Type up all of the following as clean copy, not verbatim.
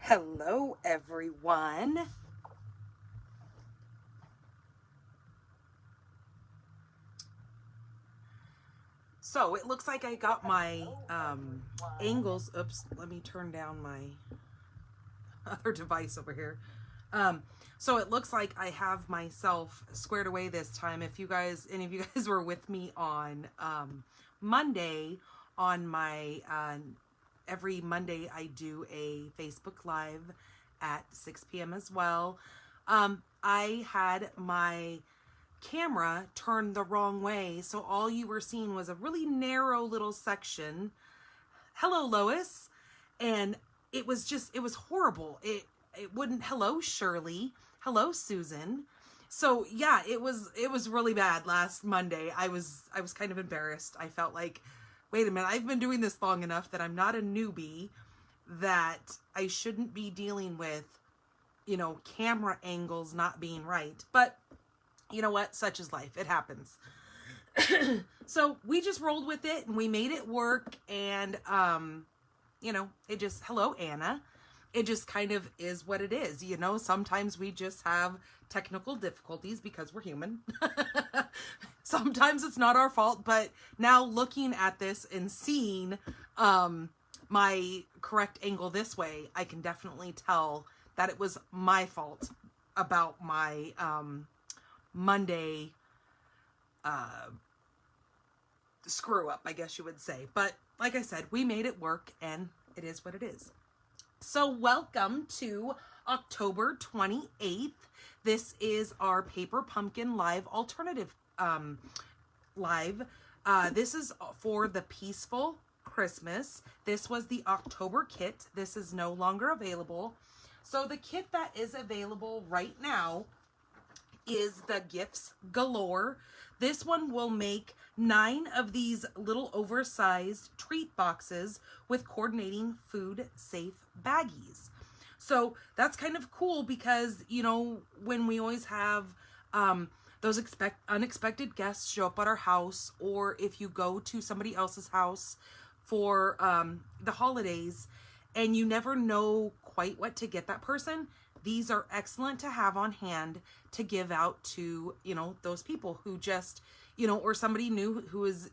Hello, everyone. So it looks like I got my angles. Oops, let me turn down my other device over here. So it looks like I have myself squared away this time. If you guys, any of you guys were with me on Monday, on my every Monday I do a Facebook Live at 6 p.m. as well. I had my camera turned the wrong way, so all you were seeing was a really narrow little section. Hello, Lois. And it was horrible. It wouldn't. Hello, Shirley. Hello, Susan. So yeah, it was really bad last Monday. I was kind of embarrassed. I felt like, wait a minute, I've been doing this long enough that I'm not a newbie, that I shouldn't be dealing with, you know, camera angles not being right. But you know what? Such is life. It happens. So we just rolled with it and we made it work. And, you know, it just, hello, Anna. It just kind of is what it is. You know, sometimes we just have technical difficulties because we're human. Sometimes it's not our fault, but now looking at this and seeing, my correct angle this way, I can definitely tell that it was my fault about my, Monday screw up, I guess you would say. But like I said, we made it work and it is what it is. So welcome to October 28th. This is our Paper Pumpkin Live Alternative live. This is for the Peaceful Christmas. This was the October kit. This is no longer available. So the kit that is available right now is the Gifts Galore. This one will make 9 of these little oversized treat boxes with coordinating food safe baggies. So that's kind of cool because, you know, when we always have those unexpected guests show up at our house, or if you go to somebody else's house for the holidays and you never know quite what to get that person, these are excellent to have on hand to give out to, you know, those people who just, you know, or somebody new who is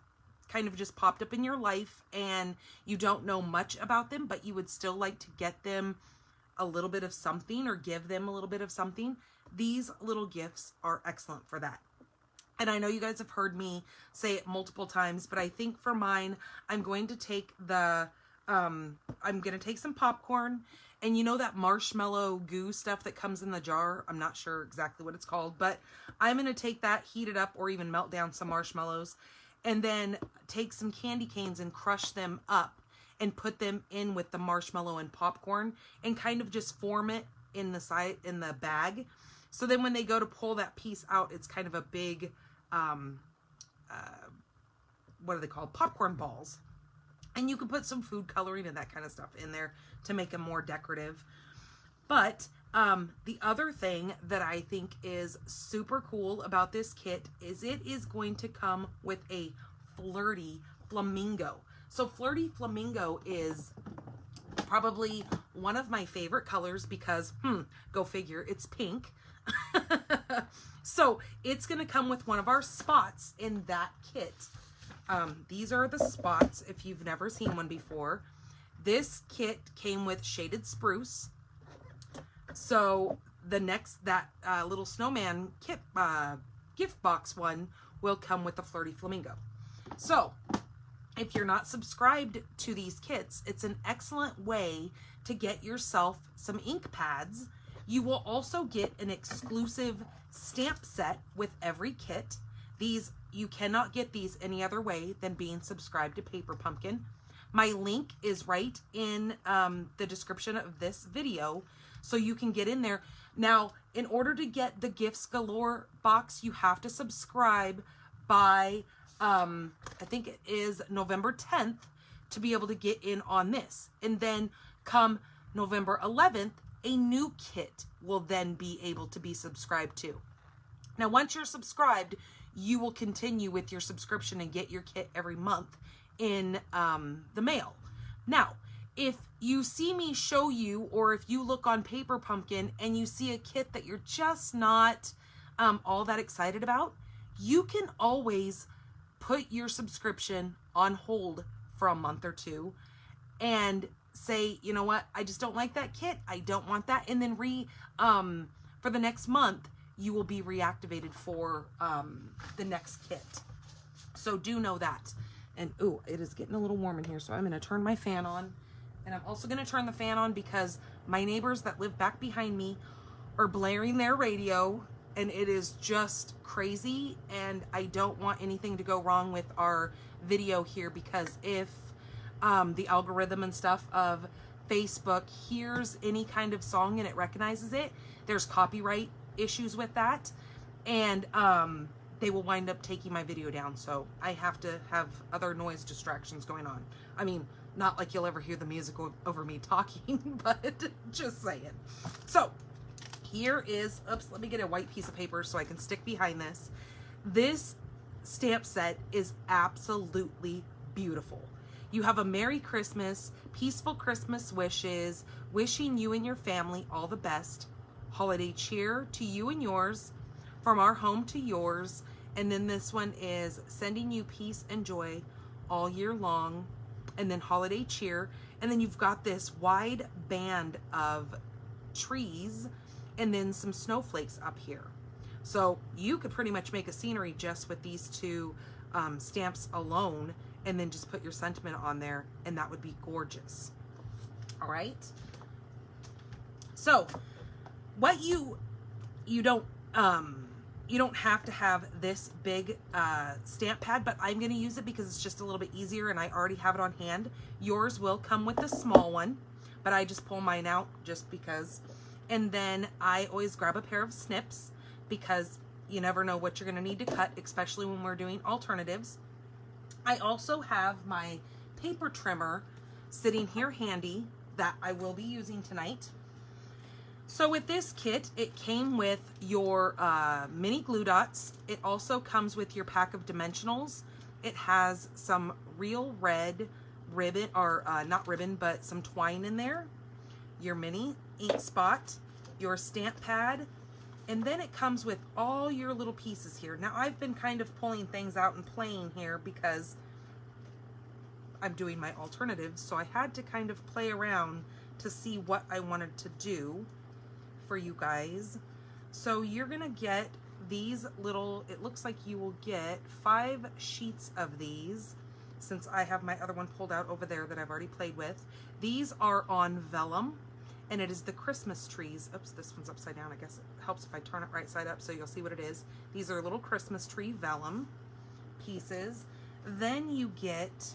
kind of just popped up in your life and you don't know much about them, but you would still like to get them a little bit of something or give them a little bit of something. These little gifts are excellent for that. And I know you guys have heard me say it multiple times, but I think for mine, I'm going to take the, I'm going to take some popcorn. And you know that marshmallow goo stuff that comes in the jar? I'm not sure exactly what it's called, but I'm going to take that, heat it up, or even melt down some marshmallows, and then take some candy canes and crush them up and put them in with the marshmallow and popcorn and kind of just form it in the side, in the bag. So then when they go to pull that piece out, it's kind of a big, what are they called? Popcorn balls. And you can put some food coloring and that kind of stuff in there to make them more decorative. But the other thing that I think is super cool about this kit is it is going to come with a flirty flamingo. So flirty flamingo is probably one of my favorite colors because, go figure, it's pink. So it's going to come with one of our spots in that kit. These are the spots if you've never seen one before. This kit came with shaded spruce. So the next, that little snowman kit, gift box one will come with the flirty flamingo. So if you're not subscribed to these kits, it's an excellent way to get yourself some ink pads. You will also get an exclusive stamp set with every kit. These, you cannot get these any other way than being subscribed to Paper Pumpkin. My link is right in the description of this video, so you can get in there. Now, in order to get the Gifts Galore box, you have to subscribe by, I think it is November 10th, to be able to get in on this. And then come November 11th, a new kit will then be able to be subscribed to. Now, once you're subscribed, you will continue with your subscription and get your kit every month in the mail. Now, if you see me show you, or if you look on Paper Pumpkin and you see a kit that you're just not all that excited about, you can always put your subscription on hold for a month or two and say, you know what, I just don't like that kit. I don't want that. And then for the next month, you will be reactivated for the next kit. So do know that. And ooh, it is getting a little warm in here, so I'm going to turn my fan on. And I'm also going to turn the fan on because my neighbors that live back behind me are blaring their radio, and it is just crazy, and I don't want anything to go wrong with our video here, because if the algorithm and stuff of Facebook hears any kind of song and it recognizes it, there's copyright issues with that, and they will wind up taking my video down. So I have to have other noise distractions going on. I mean, not like you'll ever hear the music over me talking, but just saying. So here is, oops, let me get a white piece of paper so I can stick behind this. This stamp set is absolutely beautiful. You have a Merry Christmas, peaceful Christmas wishes, wishing you and your family all the best, holiday cheer to you and yours, from our home to yours. And then this one is sending you peace and joy all year long, and then holiday cheer. And then you've got this wide band of trees and then some snowflakes up here. So you could pretty much make a scenery just with these two stamps alone, and then just put your sentiment on there, and that would be gorgeous. All right. So what you don't have to have this big stamp pad, but I'm going to use it because it's just a little bit easier and I already have it on hand. Yours will come with the small one, but I just pull mine out just because. And then I always grab a pair of snips because you never know what you're going to need to cut, especially when we're doing alternatives. I also have my paper trimmer sitting here handy that I will be using tonight. So with this kit, it came with your mini glue dots. It also comes with your pack of dimensionals. It has some real red ribbon, or not ribbon, but some twine in there. Your mini ink spot, your stamp pad, and then it comes with all your little pieces here. Now I've been kind of pulling things out and playing here because I'm doing my alternatives, so I had to kind of play around to see what I wanted to do for you guys. So you're gonna get these little, it looks like you will get 5 sheets of these, since I have my other one pulled out over there that I've already played with. These are on vellum, and it is the Christmas trees. Oops, this one's upside down. I guess it helps if I turn it right side up so you'll see what it is. These are little Christmas tree vellum pieces. Then you get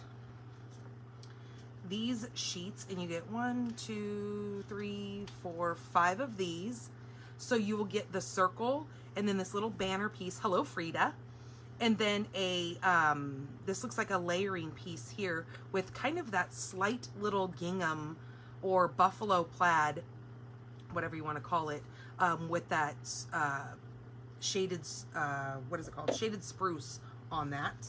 these sheets, and you get 1, 2, 3, 4, 5 of these. So you will get the circle, and then this little banner piece, hello Frida, and then a this looks like a layering piece here with kind of that slight little gingham or buffalo plaid, whatever you want to call it, with that shaded what is it called, shaded spruce on that.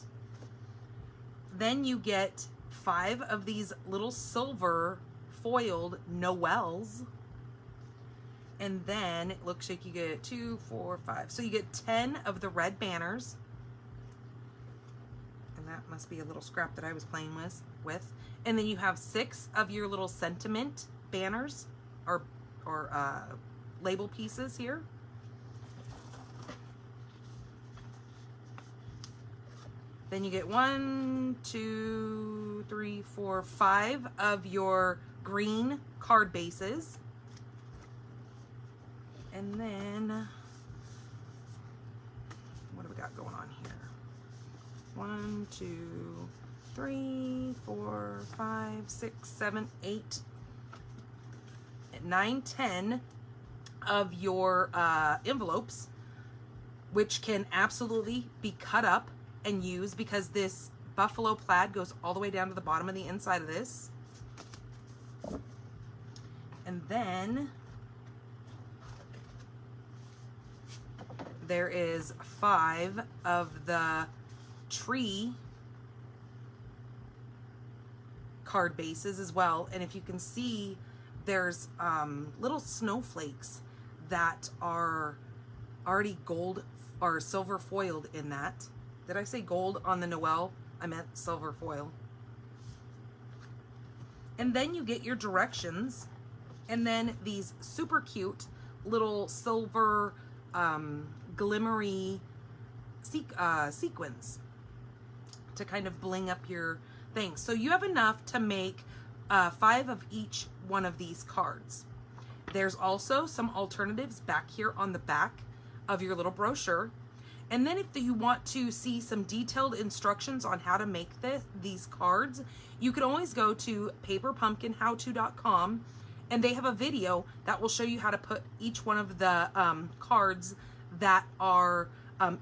Then you get 5 of these little silver foiled Noels. And then it looks like you get 2, 4, 5. So you get 10 of the red banners. And that must be a little scrap that I was playing with. And then you have 6 of your little sentiment banners or label pieces here. Then you get 1, 2, 3, 4, 5 of your green card bases. And then, what do we got going on here? 1, 2, 3, 4, 5, 6, 7, 8, 9, 10 of your envelopes, which can absolutely be cut up and used, because this buffalo plaid goes all the way down to the bottom of the inside of this. And then there is 5 of the tree card bases as well. And if you can see, there's little snowflakes that are already gold or silver foiled in that. Did I say gold on the Noel? I meant silver foil. And then you get your directions, and then these super cute little silver glimmery sequins to kind of bling up your thing. So you have enough to make 5 of each one of these cards. There's also some alternatives back here on the back of your little brochure. And then if you want to see some detailed instructions on how to make these cards, you can always go to paperpumpkinhowto.com, and they have a video that will show you how to put each one of the cards that are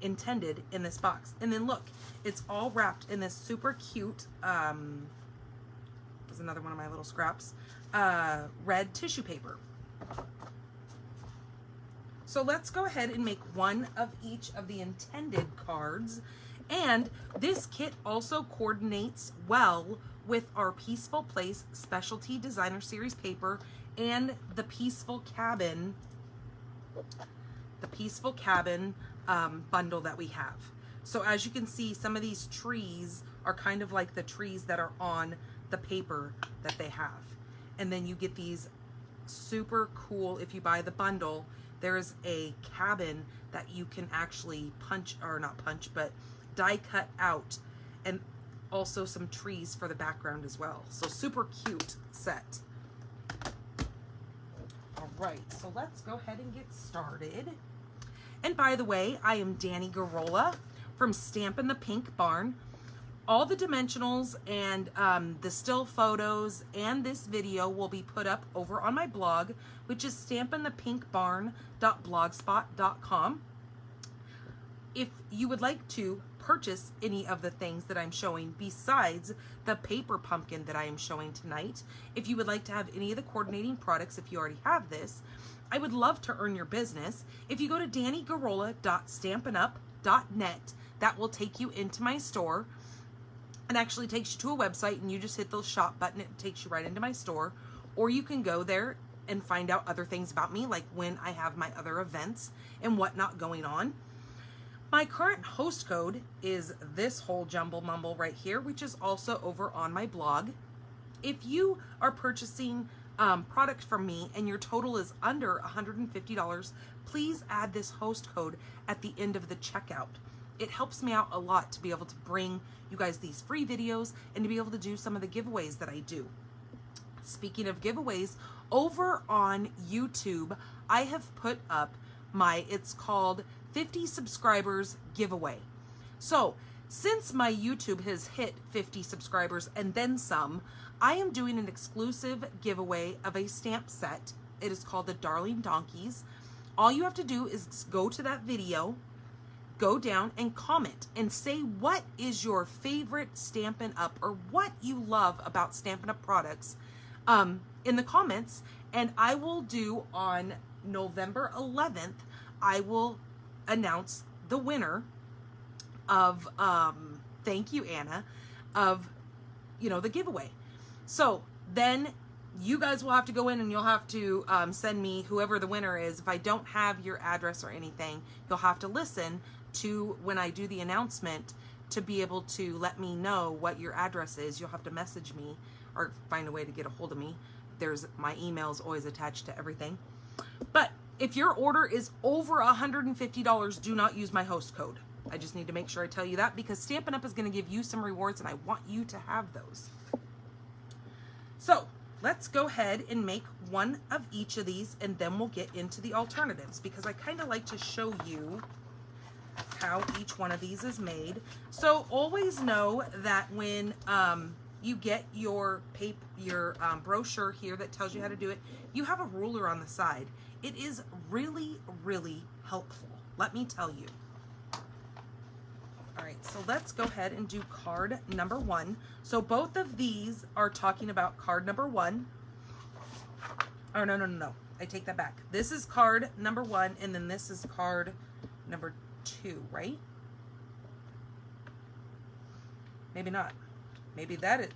intended in this box. And then look, it's all wrapped in this super cute, there's another one of my little scraps, red tissue paper. So let's go ahead and make one of each of the intended cards. And this kit also coordinates well with our Peaceful Place Specialty Designer Series paper and the Peaceful Cabin bundle that we have. So as you can see, some of these trees are kind of like the trees that are on the paper that they have. And then you get these super cool, if you buy the bundle, there's a cabin that you can actually punch, or not punch, but die cut out, and also some trees for the background as well. So super cute set. All right, so let's go ahead and get started. And by the way, I am Danny Garola from Stampin' the Pink Barn. All the dimensionals and the still photos and this video will be put up over on my blog, which is stampinthepinkbarn.blogspot.com. If you would like to purchase any of the things that I'm showing besides the paper pumpkin that I am showing tonight, if you would like to have any of the coordinating products, if you already have this, I would love to earn your business. If you go to dannygarola.stampinup.net, that will take you into my store. It actually takes you to a website, and you just hit the shop button. It takes you right into my store. Or you can go there and find out other things about me, like when I have my other events and whatnot going on. My current host code is this whole jumble mumble right here, which is also over on my blog. If you are purchasing product from me and your total is under $150, please add this host code at the end of the checkout. It helps me out a lot to be able to bring you guys these free videos and to be able to do some of the giveaways that I do. Speaking of giveaways, over on YouTube, I have put up it's called 50 subscribers giveaway. So since my YouTube has hit 50 subscribers and then some, I am doing an exclusive giveaway of a stamp set. It is called the Darling Donkeys. All you have to do is go to that video, go down and comment and say what is your favorite Stampin' Up! Or what you love about Stampin' Up! Products in the comments, and I will do on November 11th, I will announce the winner of, thank you, Anna, of, the giveaway. So then you guys will have to go in and you'll have to send me whoever the winner is. If I don't have your address or anything, you'll have to listen to when I do the announcement to be able to let me know what your address is. You'll have to message me or find a way to get a hold of me. My email is always attached to everything. But if your order is over $150, do not use my host code. I just need to make sure I tell you that, because Stampin' Up! Is going to give you some rewards and I want you to have those. So let's go ahead and make one of each of these, and then we'll get into the alternatives, because I kind of like to show you how each one of these is made. So always know that when you get your brochure here that tells you how to do it, you have a ruler on the side. It is really, really helpful, let me tell you. All right, so let's go ahead and do card number 1. So both of these are talking about card number 1. Oh, no. I take that back. This is card number 1, and then this is card number 2, right? Maybe not. Maybe that is.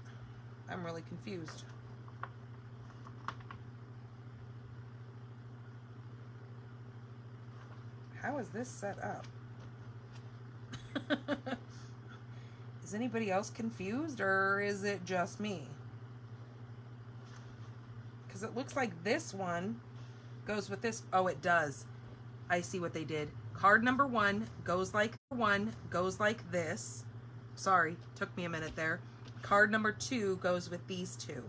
I'm really confused. How is this set up? Is anybody else confused, or is it just me? Because it looks like this one goes with this. Oh, it does. I see what they did. Card number one goes like this. Sorry, took me a minute there. Card number two goes with these two.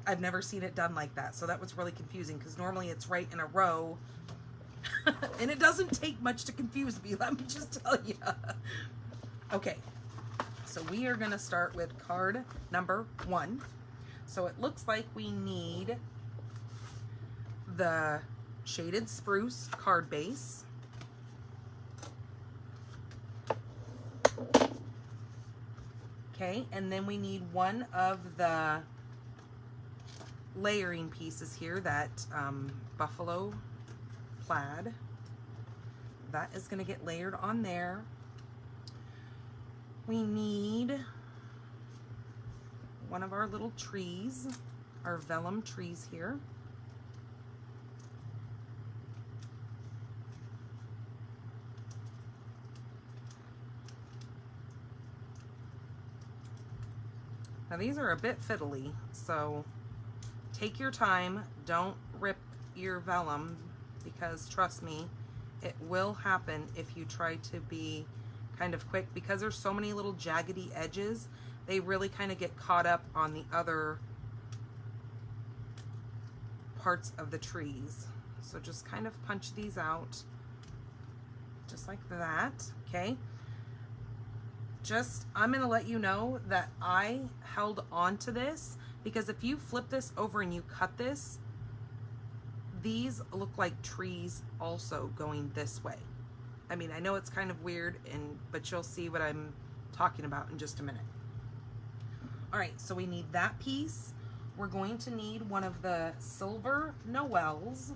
I've never seen it done like that, so that was really confusing because normally it's right in a row. And it doesn't take much to confuse me, let me just tell you. Okay, so we are going to start with card number one. So it looks like we need the shaded spruce card base. Okay, and then we need one of the layering pieces here, that buffalo plaid. That is going to get layered on there. We need one of our little trees, our vellum trees here. Now these are a bit fiddly, so take your time, don't rip your vellum, because trust me, it will happen if you try to be kind of quick, because there's so many little jaggedy edges. They really kind of get caught up on the other parts of the trees. So just kind of punch these out just like that. Okay, I'm gonna let you know that I held on to this because if you flip this over and you cut this, these look like trees also going this way. I mean, I know it's kind of weird, but you'll see what I'm talking about in just a minute. All right, so we need that piece. We're going to need one of the silver Noels.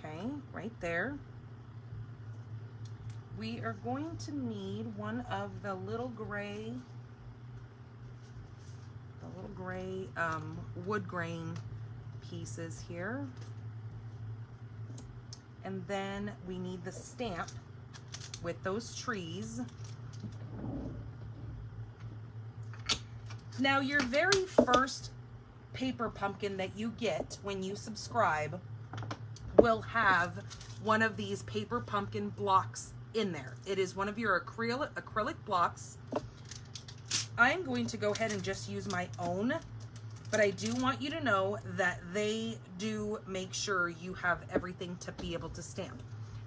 Okay, right there. We are going to need one of the little gray wood grain pieces here. And then we need the stamp with those trees. Now, your very first paper pumpkin that you get when you subscribe will have one of these paper pumpkin blocks in there. It is one of your acrylic blocks. I'm going to go ahead and just use my own, but I do want you to know that they do make sure you have everything to be able to stamp.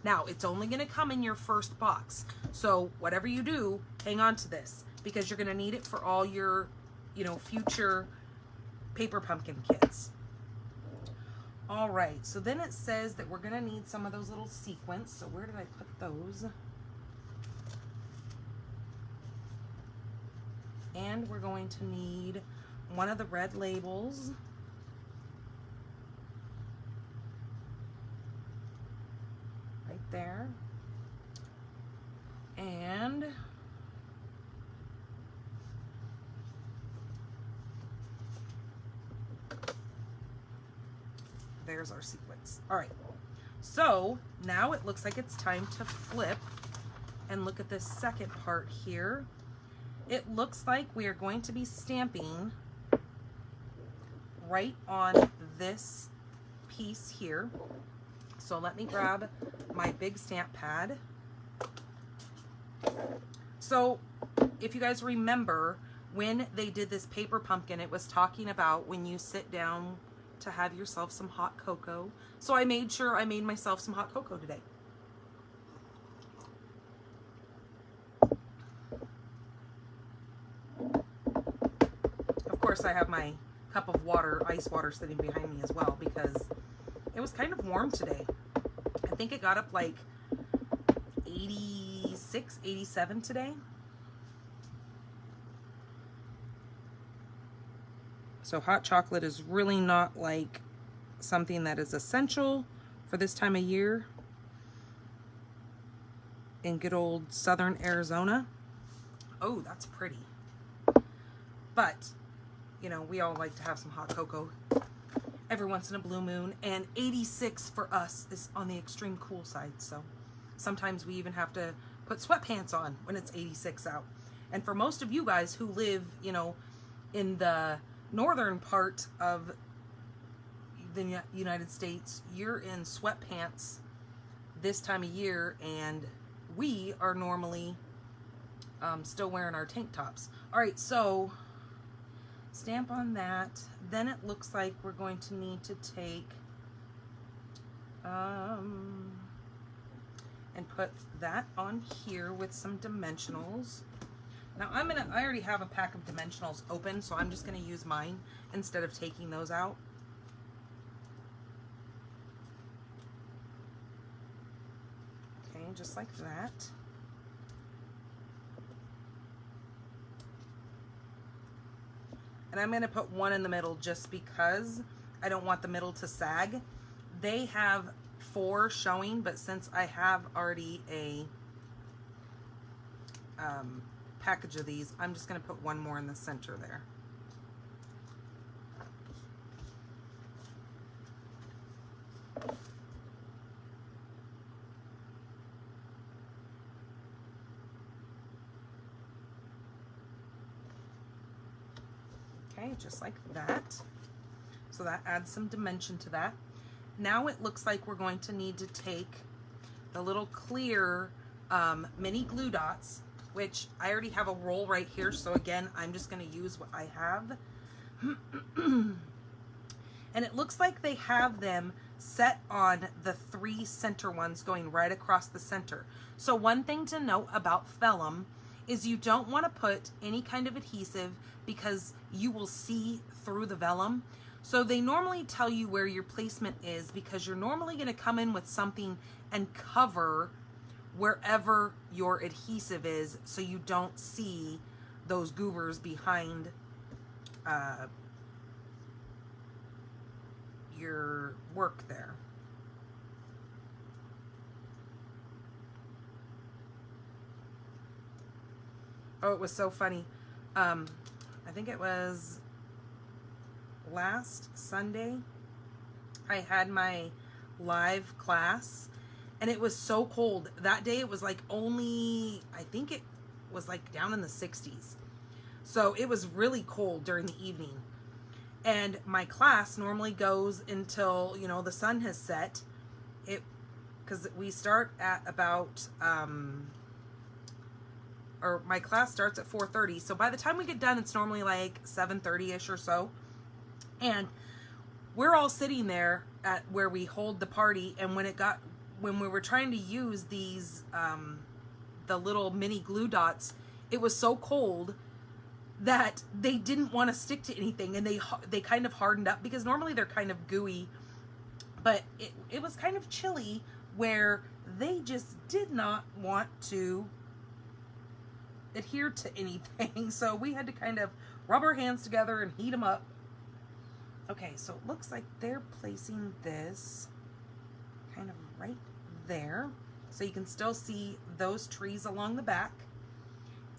Now, it's only going to come in your first box, so whatever you do, hang on to this because you're going to need it for all your, future paper pumpkin kits. All right, so then it says that we're going to need some of those little sequins. So where did I put those? And we're going to need one of the red labels. Right there. And there's our sequence. All right, so now it looks like it's time to flip and look at this second part here. It looks like we are going to be stamping right on this piece here. So let me grab my big stamp pad. So if you guys remember when they did this paper pumpkin, it was talking about when you sit down to have yourself some hot cocoa. So I made sure I made myself some hot cocoa today. Of course, I have my cup of water, ice water, sitting behind me as well because it was kind of warm today. I think it got up like 86, 87 today. So hot chocolate is really not like something that is essential for this time of year in good old southern Arizona. Oh, that's pretty. But, you know, we all like to have some hot cocoa every once in a blue moon. And 86 for us is on the extreme cool side. So sometimes we even have to put sweatpants on when it's 86 out. And for most of you guys who live, you know, in the northern part of the United States, you're in sweatpants this time of year, and we are normally still wearing our tank tops. All right, so stamp on that. Then it looks like we're going to need to take and put that on here with some dimensionals. Now I already have a pack of dimensionals open, so I'm just gonna use mine instead of taking those out. Okay, just like that. And I'm gonna put one in the middle just because I don't want the middle to sag. They have 4 showing, but since I have already a package of these, I'm just going to put one more in the center there. Okay, just like that. So that adds some dimension to that. Now it looks like we're going to need to take the little clear mini glue dots, which I already have a roll right here. So again, I'm just going to use what I have. And it looks like they have them set on the 3 center ones going right across the center. So one thing to note about Vellum is you don't want to put any kind of adhesive because you will see through the vellum. So they normally tell you where your placement is because you're normally going to come in with something and cover wherever your adhesive is so you don't see those goobers behind your work there. Oh, it was so funny. I think it was last Sunday I had my live class and it was so cold. That day it was like only, I think it was like down in the 60s. So it was really cold during the evening. And my class normally goes until, you know, the sun has set. Because we start at about, or my class starts at 4:30. So by the time we get done, it's normally like 7:30-ish or so. And we're all sitting there at where we hold the party. And when we were trying to use these, the little mini glue dots, it was so cold that they didn't want to stick to anything, and they kind of hardened up because normally they're kind of gooey, but it was kind of chilly where they just did not want to adhere to anything. So we had to kind of rub our hands together and heat them up. Okay, so it looks like they're placing this kind of right there, so you can still see those trees along the back.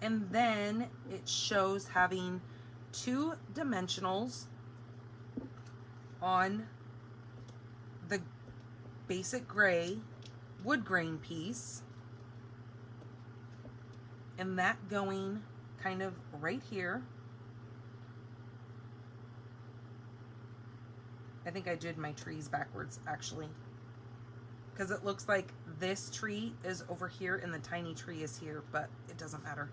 And then it shows having 2 dimensionals on the basic gray wood grain piece, and that going kind of right here. I think I did my trees backwards actually, because it looks like this tree is over here and the tiny tree is here, but it doesn't matter.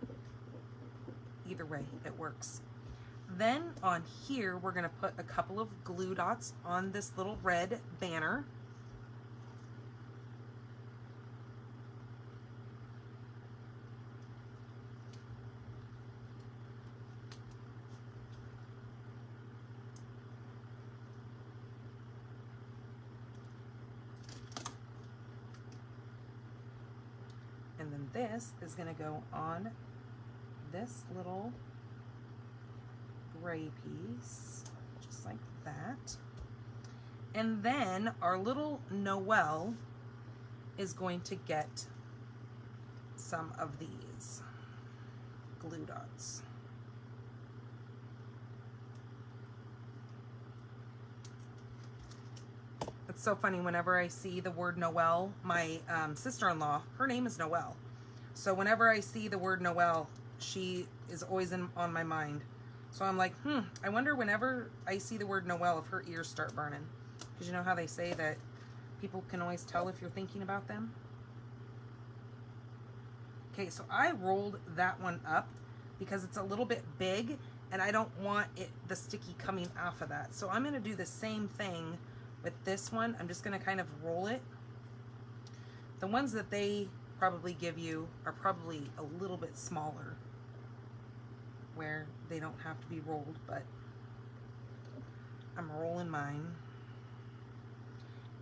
Either way, it works. Then on here, we're going to put a couple of glue dots on this little red banner. And then this is going to go on this little gray piece. that. And then our little Noel is going to get some of these glue dots. It's so funny, whenever I see the word Noel, my sister-in-law, her name is Noel. So whenever I see the word Noel, she is always on my mind. So I'm like, I wonder whenever I see the word Noel if her ears start burning. Because you know how they say that people can always tell if you're thinking about them? Okay, so I rolled that one up because it's a little bit big and I don't want the sticky coming off of that. So I'm going to do the same thing with this one. I'm just going to kind of roll it. The ones that they probably give you are probably a little bit smaller, where they don't have to be rolled, but I'm rolling mine.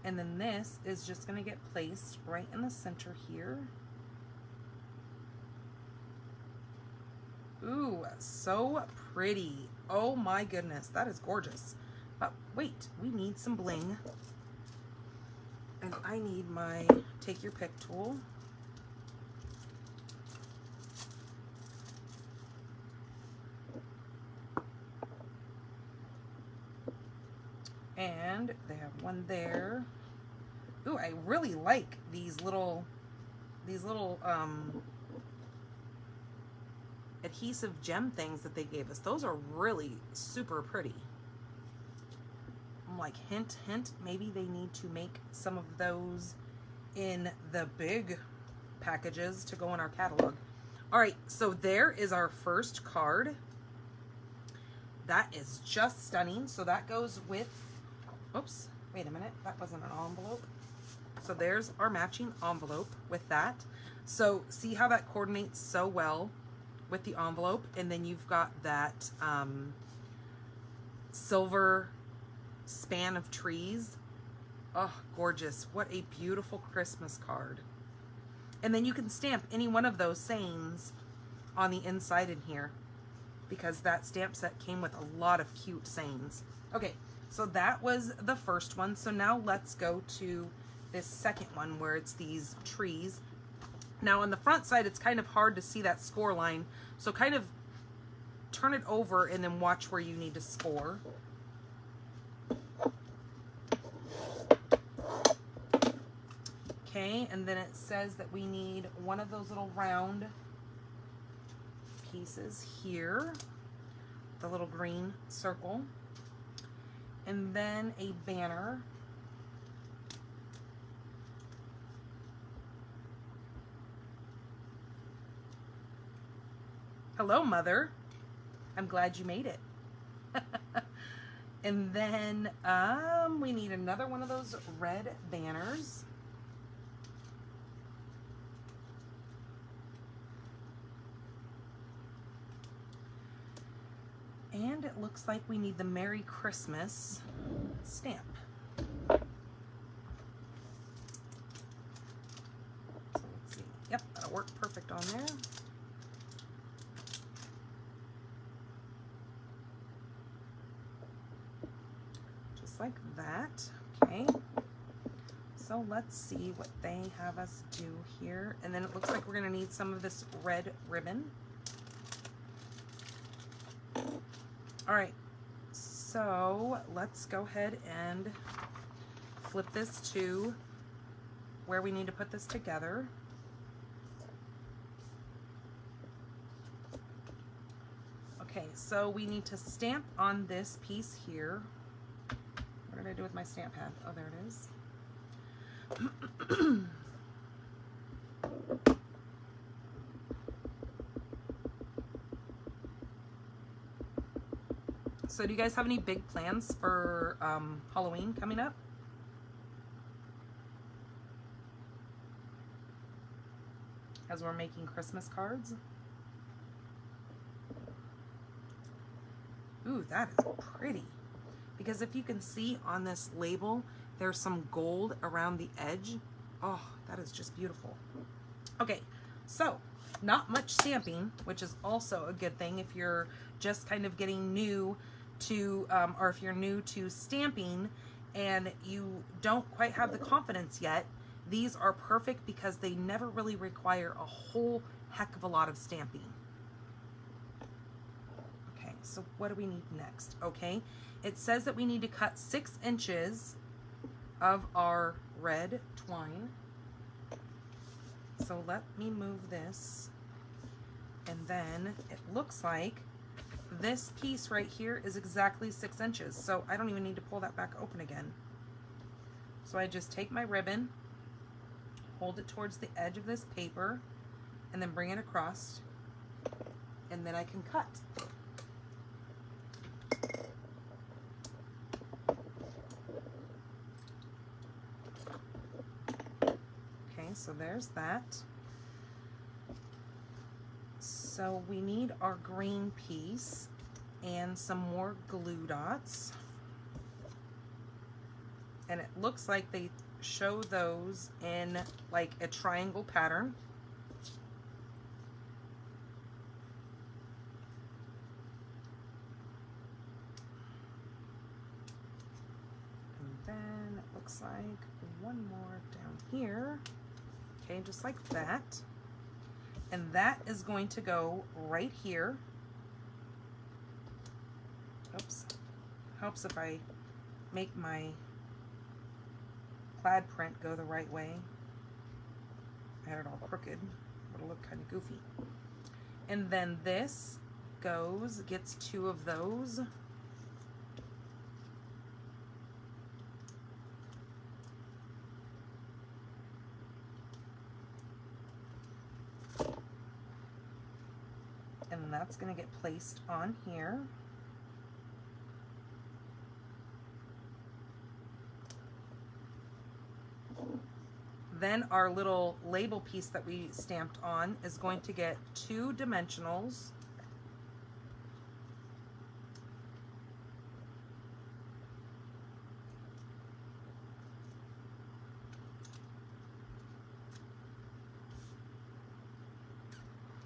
And then this is just going to get placed right in the center here. Ooh, so pretty. Oh my goodness, that is gorgeous. But wait, we need some bling. And I need my take your pick tool. And they have one there. Ooh, I really like these little adhesive gem things that they gave us. Those are really super pretty. I'm like, hint, hint, maybe they need to make some of those in the big packages to go in our catalog. All right, so there is our first card. That is just stunning. So that goes with, oops, wait a minute, that wasn't an envelope. So there's our matching envelope with that. So see how that coordinates so well with the envelope, and then you've got that silver span of trees. Oh, gorgeous. What a beautiful Christmas card. And then you can stamp any one of those sayings on the inside in here, because that stamp set came with a lot of cute sayings. Okay, so that was the first one. So now let's go to this second one where it's these trees. Now on the front side, it's kind of hard to see that score line. So kind of turn it over and then watch where you need to score. Okay, and then it says that we need one of those little round pieces here, the little green circle, and then a banner. Hello, Mother. I'm glad you made it. And then we need another one of those red banners. And it looks like we need the Merry Christmas stamp. So let's see. Yep, that'll work perfect on there. Just like that. Okay. So let's see what they have us do here. And then it looks like we're going to need some of this red ribbon. All right, so let's go ahead and flip this to where we need to put this together. Okay, so we need to stamp on this piece here. What did I do with my stamp pad? Oh, there it is. So do you guys have any big plans for Halloween coming up? As we're making Christmas cards? Ooh, that is pretty. Because if you can see on this label, there's some gold around the edge. Oh, that is just beautiful. Okay, so not much stamping, which is also a good thing if you're just kind of getting new to, or if you're new to stamping and you don't quite have the confidence yet, these are perfect because they never really require a whole heck of a lot of stamping. Okay, so what do we need next? Okay, it says that we need to cut 6 inches of our red twine. So let me move this, and then it looks like this piece right here is exactly 6 inches, so I don't even need to pull that back open again. So I just take my ribbon, hold it towards the edge of this paper, and then bring it across, and then I can cut. Okay, so there's that. So we need our green piece and some more glue dots. And it looks like they show those in like a triangle pattern. And then it looks like one more down here. Okay, just like that. And that is going to go right here. Oops. Helps if I make my plaid print go the right way. I had it all crooked. It'll look kind of goofy. And then this gets 2 of those. And that's going to get placed on here. Then our little label piece that we stamped on is going to get 2 dimensionals.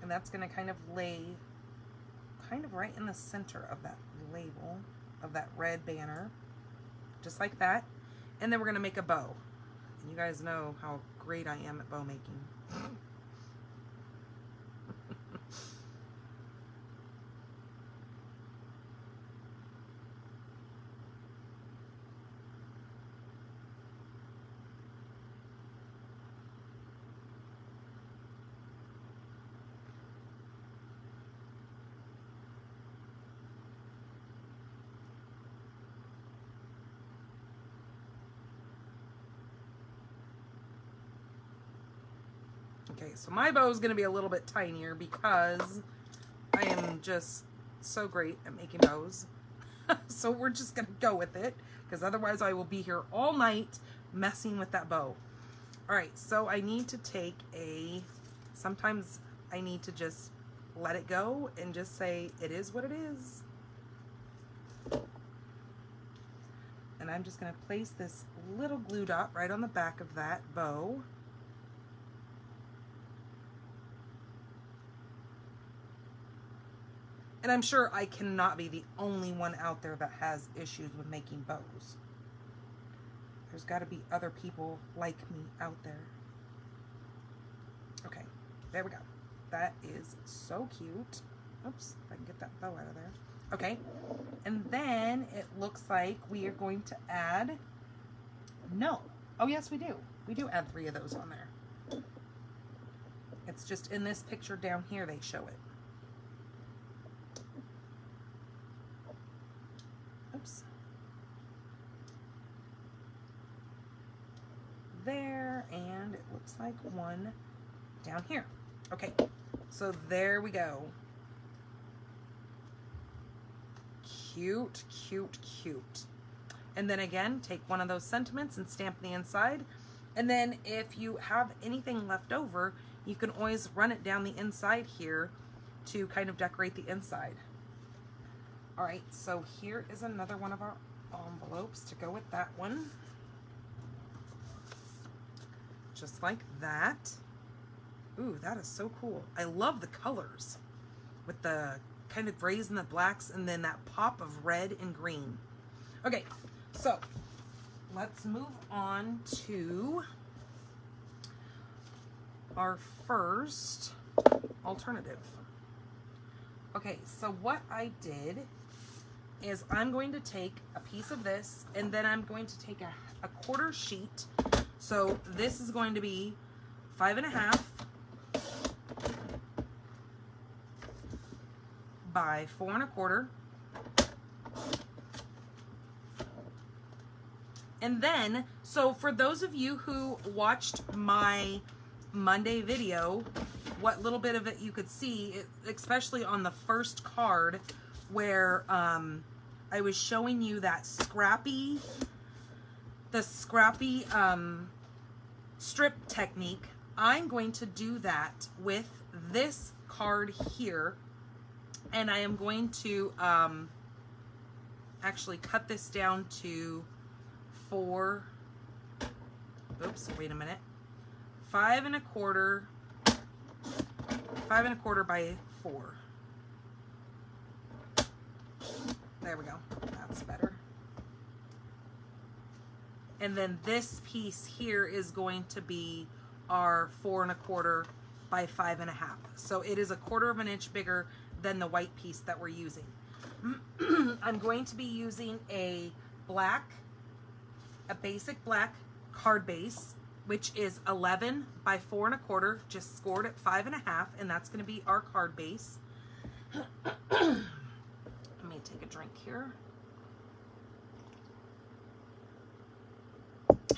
And that's going to kind of lay kind of right in the center of that label, of that red banner, just like that. And then we're going to make a bow. And you guys know how great I am at bow making. Okay, so my bow is going to be a little bit tinier because I am just so great at making bows. So we're just going to go with it because otherwise I will be here all night messing with that bow. All right, so I need to take sometimes I need to just let it go and just say it is what it is. And I'm just going to place this little glue dot right on the back of that bow. And I'm sure I cannot be the only one out there that has issues with making bows. There's got to be other people like me out there. Okay, there we go. That is so cute. Oops, if I can get that bow out of there. Okay, and then it looks like we are going to add, oh yes we do. We do add 3 of those on there. It's just in this picture down here they show it. Oops. There, and it looks like one down here. Okay, so there we go. Cute, cute, cute. And then again, take one of those sentiments and stamp the inside. And then if you have anything left over, you can always run it down the inside here to kind of decorate the inside. All right, so here is another one of our envelopes to go with that one. Just like that. Ooh, that is so cool. I love the colors with the kind of grays and the blacks, and then that pop of red and green. Okay, so let's move on to our first alternative. Okay, so what I did is I'm going to take a piece of this, and then I'm going to take a quarter sheet. So this is going to be 5.5 by 4.25. And then, so for those of you who watched my Monday video, what little bit of it you could see, especially on the first card where I was showing you that scrappy strip technique, I'm going to do that with this card here, and I am going to actually cut this down to 5 1/4 by 4. There we go. That's better. And then this piece here is going to be our 4 1/4 by 5.5. So it is 1/4 of an inch bigger than the white piece that we're using. I'm going to be using a basic black card base, which is 11 by 4 1/4, just scored at 5.5, and that's going to be our card base. Let me take a drink here.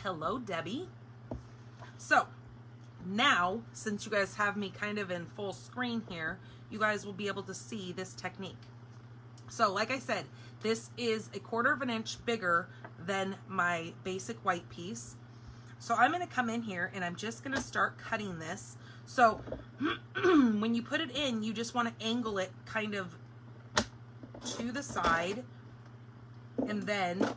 Hello, Debbie. So now, since you guys have me kind of in full screen here, you guys will be able to see this technique. So like I said, this is 1/4 of an inch bigger than my basic white piece. So I'm going to come in here and I'm just going to start cutting this. So when you put it in, you just want to angle it kind of to the side, and then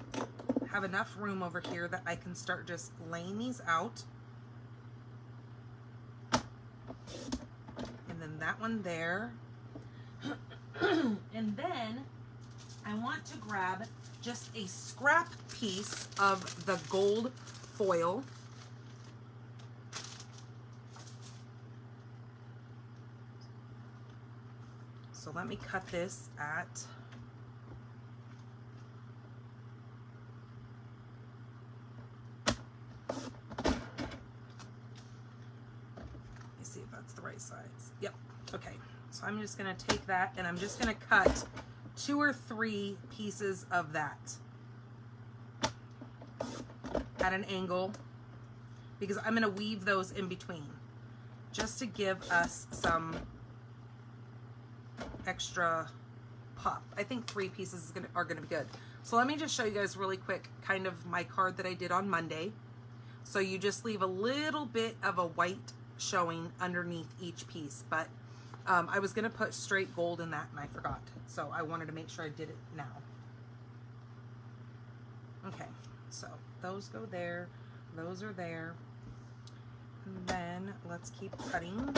have enough room over here that I can start just laying these out. And then that one there. And then I want to grab just a scrap piece of the gold foil. So let me cut this at see if that's the right size. Yep. Okay. So I'm just going to take that and I'm just going to cut 2 or 3 pieces of that at an angle, because I'm going to weave those in between just to give us some extra pop. I think 3 pieces are going to be good. So let me just show you guys really quick kind of my card that I did on Monday. So you just leave a little bit of a white showing underneath each piece, but I was going to put straight gold in that and I forgot. So I wanted to make sure I did it now. Okay, so those go there, those are there. And then let's keep cutting.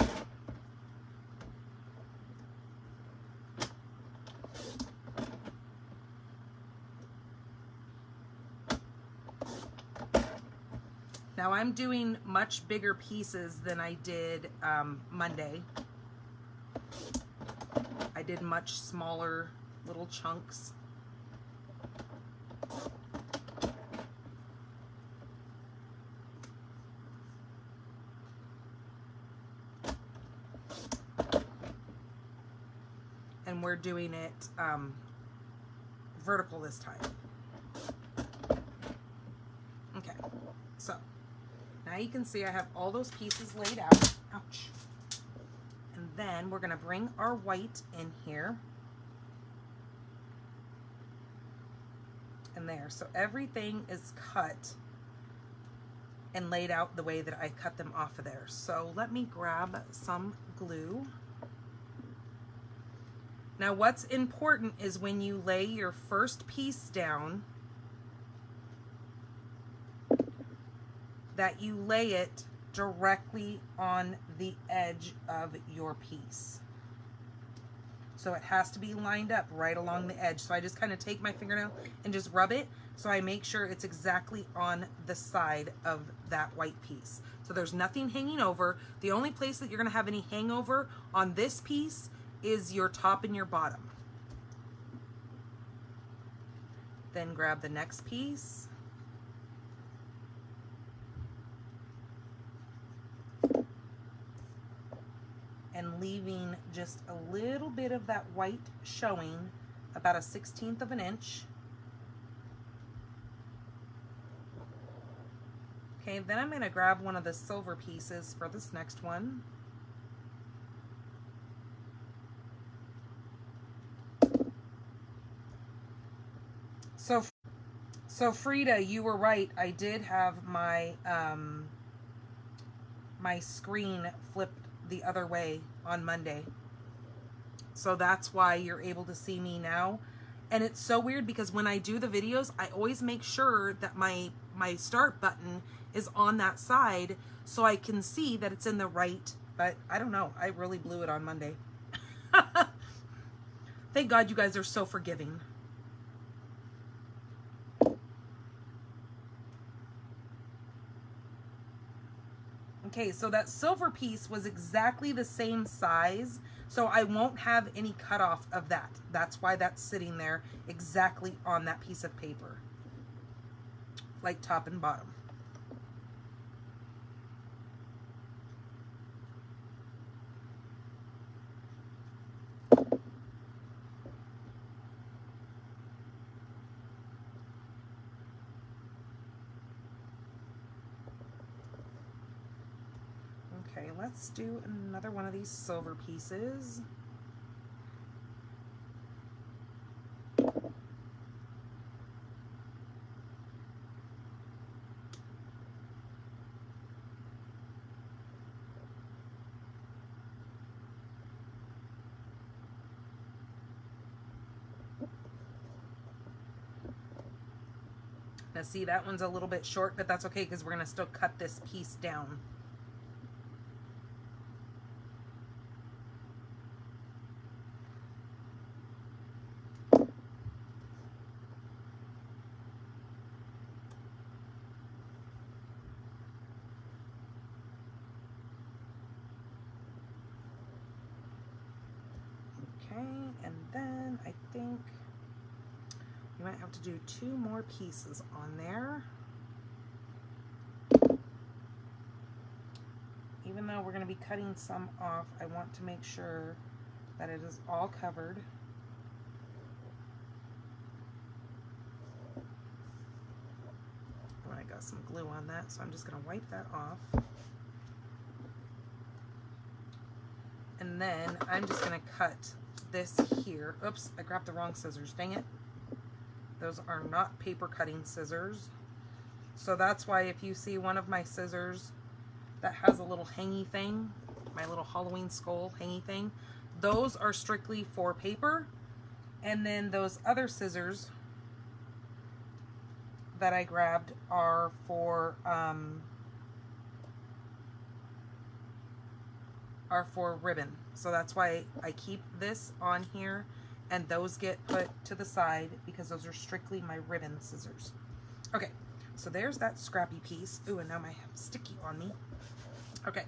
Now I'm doing much bigger pieces than I did Monday. I did much smaller little chunks. And we're doing it vertical this time. Okay, so now you can see I have all those pieces laid out. Ouch. And then we're going to bring our white in here. And there. So everything is cut and laid out the way that I cut them off of there. So let me grab some glue. Now what's important is when you lay your first piece down, that you lay it directly on the edge of your piece. So it has to be lined up right along the edge. So I just kind of take my fingernail and just rub it so I make sure it's exactly on the side of that white piece. So there's nothing hanging over. The only place that you're going to have any hangover on this piece is your top and your bottom. Then grab the next piece. And leaving just a little bit of that white showing, about a 1/16 of an inch. Okay, then I'm going to grab one of the silver pieces for this next one. So Frida, you were right. I did have my my screen flipped the other way on Monday. So that's why you're able to see me now. And it's so weird because when I do the videos, I always make sure that my start button is on that side so I can see that it's in the right, but I don't know. I really blew it on Monday. Thank God you guys are so forgiving. Okay, so that silver piece was exactly the same size, so I won't have any cutoff of that. That's why that's sitting there exactly on that piece of paper, like top and bottom. Okay, let's do another one of these silver pieces. Now see, that one's a little bit short, but that's okay because we're going to still cut this piece down. And then I think you might have to do 2 more pieces on there. Even though we're going to be cutting some off, I want to make sure that it is all covered. Oh, I got some glue on that, so I'm just going to wipe that off. And then I'm just going to cut this here. Oops, I grabbed the wrong scissors, dang it. Those are not paper cutting scissors. So that's why if you see one of my scissors that has a little hangy thing, my little Halloween skull hangy thing, those are strictly for paper. And then those other scissors that I grabbed are for ribbon. So that's why I keep this on here and those get put to the side because those are strictly my ribbon scissors. Okay, so there's that scrappy piece. Ooh, and now I have sticky on me. Okay,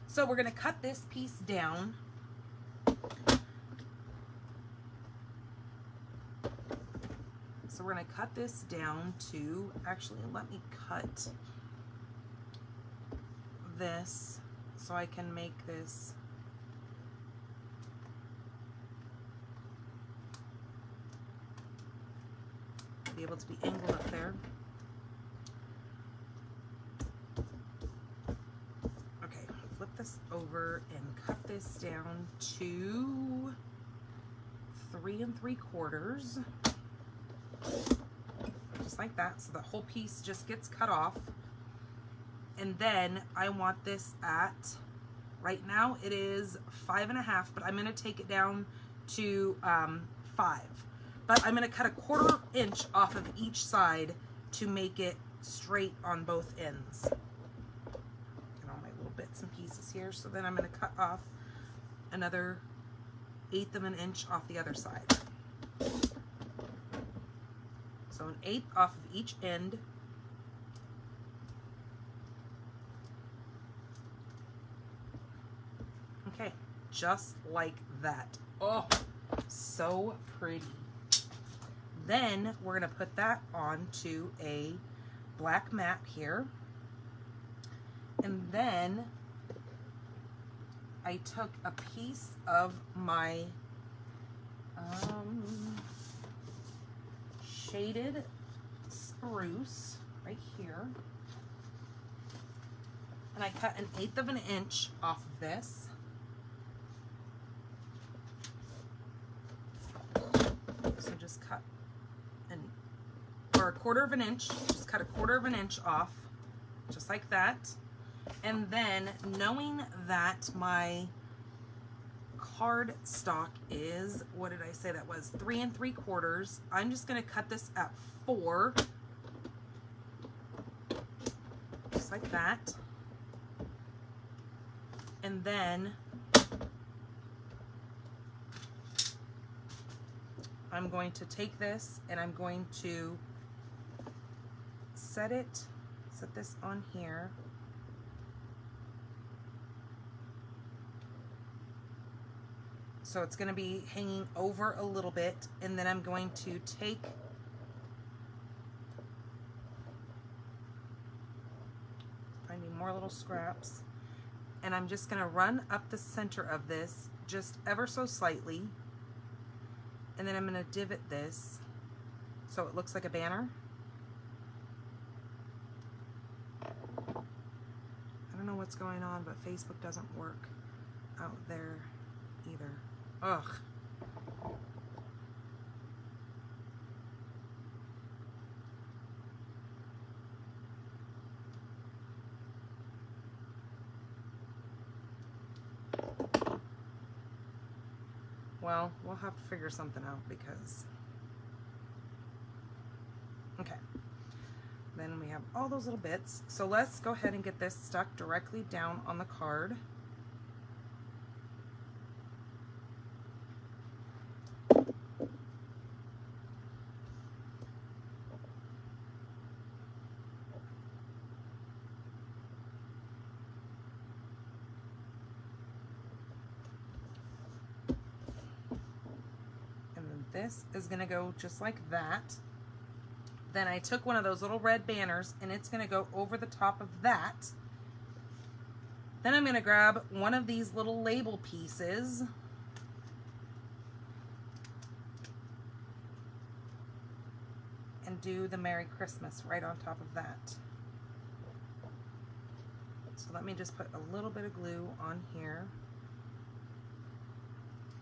so we're gonna cut this piece down. So we're gonna cut this down to, actually let me cut this so I can make this be able to be angled up there. Okay, flip this over and cut this down to 3 3/4, just like that, so the whole piece just gets cut off. And then I want this at, right now it is 5 1/2, but I'm going to take it down to 5. But I'm going to cut a 1/4 inch off of each side to make it straight on both ends. Get all my little bits and pieces here. So then I'm going to cut off another 1/8 of an inch off the other side. So 1/8 off of each end. Okay, just like that. Oh, so pretty. Then we're going to put that onto a black mat here. And then I took a piece of my shaded spruce right here, and I cut 1/8 of an inch off of this. So just cut or 1/4 of an inch, just cut 1/4 of an inch off, just like that. And then, knowing that my card stock is, what did I say that was, 3 3/4, I'm just going to cut this at 4, just like that. And then I'm going to take this and I'm going to set this on here. So it's going to be hanging over a little bit, and then I'm going to take finding more little scraps, and I'm just going to run up the center of this just ever so slightly, and then I'm going to divot this so it looks like a banner. I don't know what's going on, but Facebook doesn't work out there either. Ugh. Well, we'll have to figure something out because... Okay. Then we have all those little bits. So let's go ahead and get this stuck directly down on the card. This is going to go just like that. Then I took one of those little red banners and it's going to go over the top of that. Then I'm going to grab one of these little label pieces and do the Merry Christmas right on top of that. So let me just put a little bit of glue on here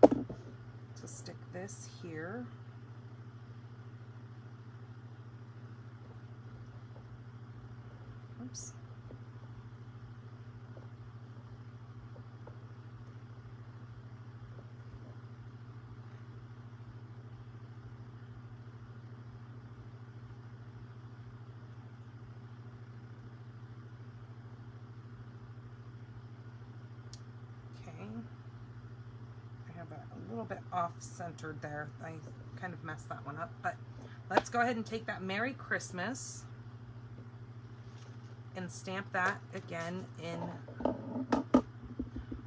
to stick this here. Oops. A little bit off-centered there. I kind of messed that one up, but let's go ahead and take that Merry Christmas and stamp that again in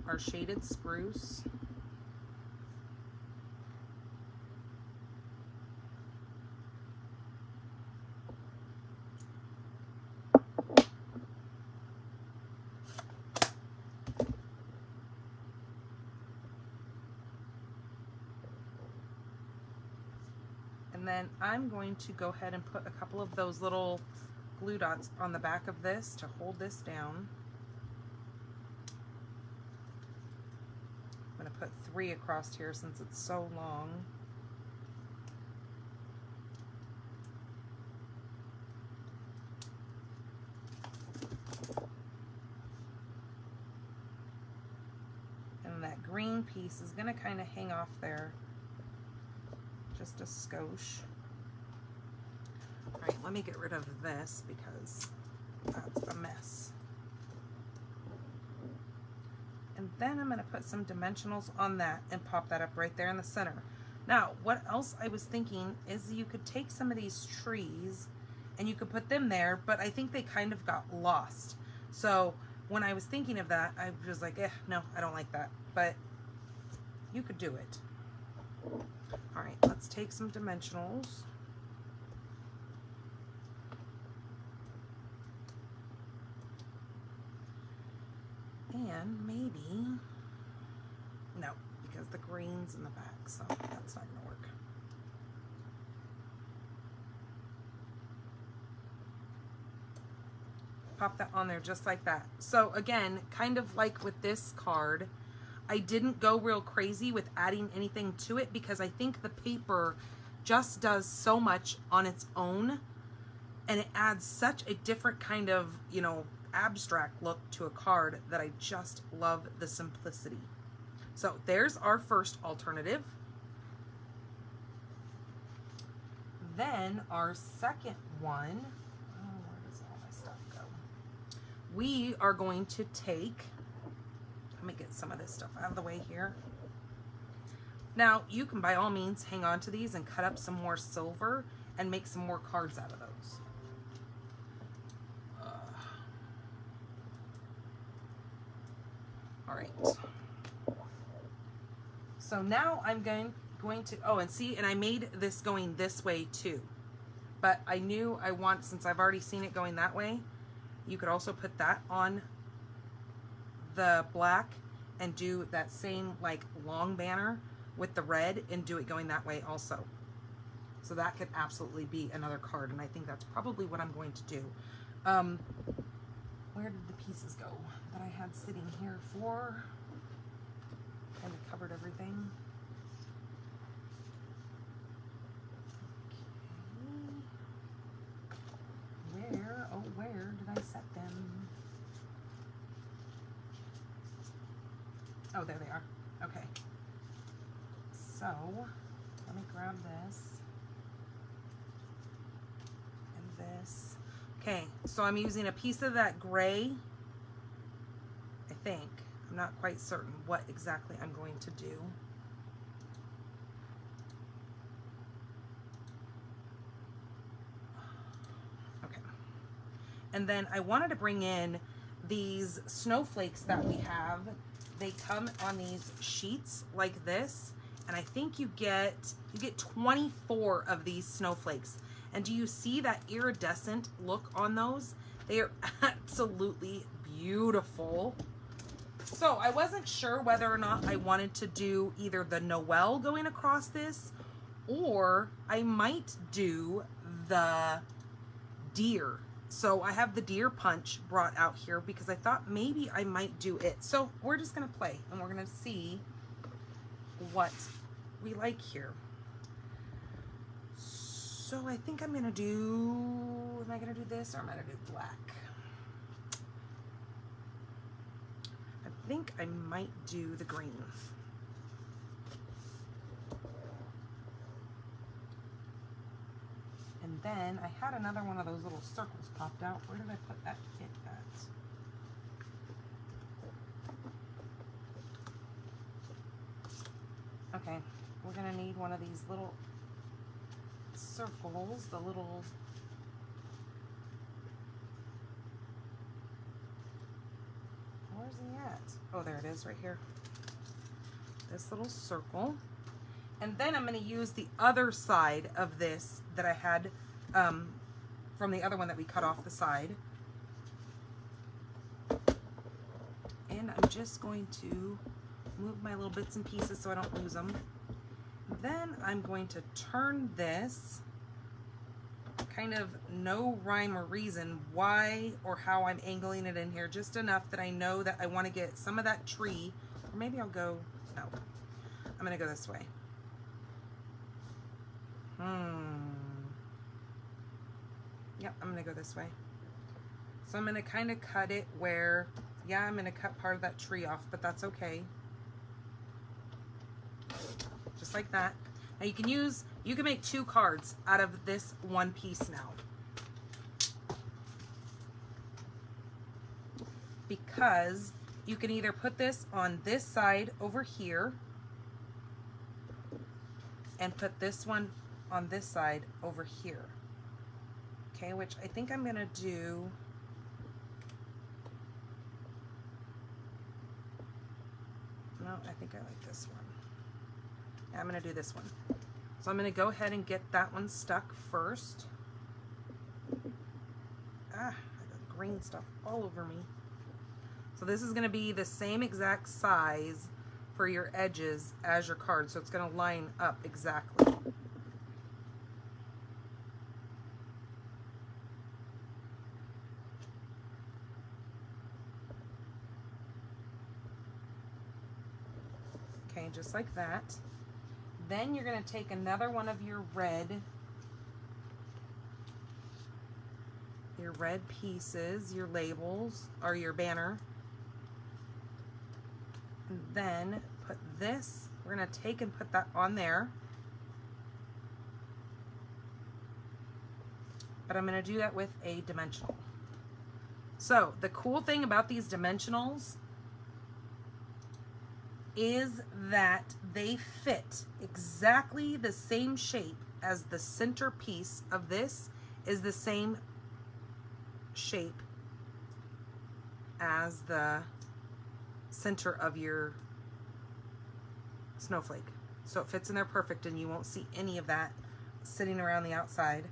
our shaded spruce. And then I'm going to go ahead and put a couple of those little glue dots on the back of this to hold this down. I'm going to put 3 across here since it's so long. And that green piece is going to kind of hang off there just a skosh. All right, let me get rid of this because that's a mess. And then I'm going to put some dimensionals on that and pop that up right there in the center. Now, what else I was thinking is you could take some of these trees and you could put them there, but I think they kind of got lost. So when I was thinking of that, I was like, no, I don't like that. But you could do it. All right, let's take some dimensionals. And maybe, no, because the green's in the back, so that's not gonna work. Pop that on there just like that. So again, kind of like with this card, I didn't go real crazy with adding anything to it because I think the paper just does so much on its own, and it adds such a different kind of, you know, abstract look to a card that I just love the simplicity. So there's our first alternative. Then our second one, where does all my stuff go? We are going to take, let me get some of this stuff out of the way here. Now you can by all means hang on to these and cut up some more silver and make some more cards out of those. All right. So now I'm going to, oh, and see, and I made this going this way too. But I knew I want, since I've already seen it going that way, you could also put that on the black and do that same like long banner with the red and do it going that way also. So that could absolutely be another card, and I think that's probably what I'm going to do. Where did the pieces go that I had sitting here for? Kind of covered everything. Okay. Where did I set them? Oh, there they are. Okay. So, let me grab this and this. Okay, so I'm using a piece of that gray, I think. I'm not quite certain what exactly I'm going to do. Okay. And then I wanted to bring in these snowflakes that we have. They come on these sheets like this, and I think you get 24 of these snowflakes. And do you see that iridescent look on those? They are absolutely beautiful. So I wasn't sure whether or not I wanted to do either the Noel going across this, or I might do the deer. So I have the deer punch brought out here because I thought maybe I might do it. So we're just gonna play and we're gonna see what we like here. So I think I'm gonna do, am I gonna do this or am I gonna do black? I think I might do the green. And then I had another one of those little circles popped out. Where did I put that kit at? Okay, we're gonna need one of these little circles, the little, where's he at? Oh, there it is right here. This little circle. And then I'm going to use the other side of this that I had from the other one that we cut off the side. And I'm just going to move my little bits and pieces so I don't lose them. Then I'm going to turn this, kind of no rhyme or reason why or how I'm angling it in here, just enough that I know that I want to get some of that tree, or maybe I'll go, no, I'm going to go this way. Yep, I'm going to go this way. So I'm going to kind of cut it where, yeah, I'm going to cut part of that tree off, but that's okay. Just like that. Now you can make 2 cards out of this one piece now. Because you can either put this on this side over here and put this one on this side over here. Okay, which I think I'm gonna do. No, I think I like this one. Yeah, I'm gonna do this one. So I'm gonna go ahead and get that one stuck first. I got green stuff all over me. So this is gonna be the same exact size for your edges as your card, so it's gonna line up exactly. Okay, just like that. Then you're going to take another one of your red pieces, your labels, or your banner. And then put this, we're going to take and put that on there. But I'm going to do that with a dimensional. So the cool thing about these dimensionals is that they fit exactly the same shape as the center piece of this is the same shape as the center of your snowflake. So it fits in there perfect and you won't see any of that sitting around the outside.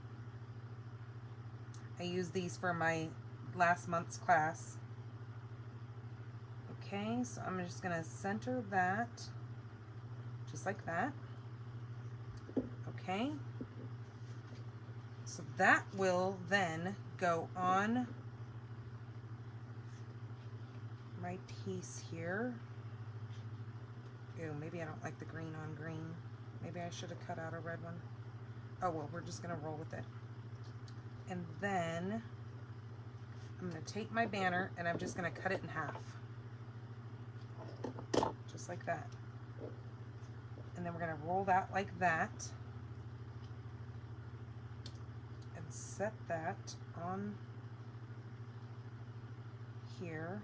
I used these for my last month's class. Okay, so I'm just going to center that, just like that. Okay, so that will then go on my piece here. Ew, maybe I don't like the green on green. Maybe I should have cut out a red one. Oh well, we're just going to roll with it. And then I'm going to take my banner and I'm just going to cut it in half. Just like that. And then we're going to roll that like that and set that on here.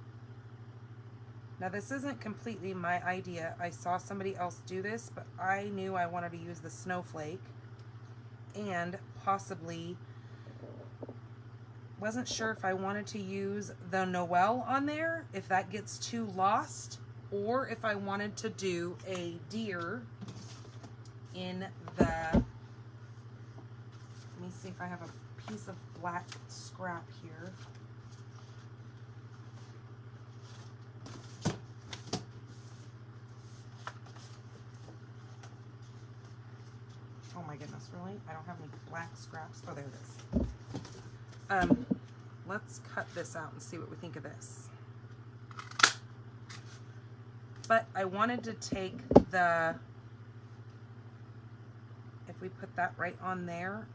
Now this isn't completely my idea. I saw somebody else do this, but I knew I wanted to use the snowflake and possibly wasn't sure if I wanted to use the Noel on there, if that gets too lost, or if I wanted to do a deer in the, let me see if I have a piece of black scrap here. Oh my goodness, really? I don't have any black scraps. Oh, there it is. Let's cut this out and see what we think of this. But I wanted to take the, if we put that right on there,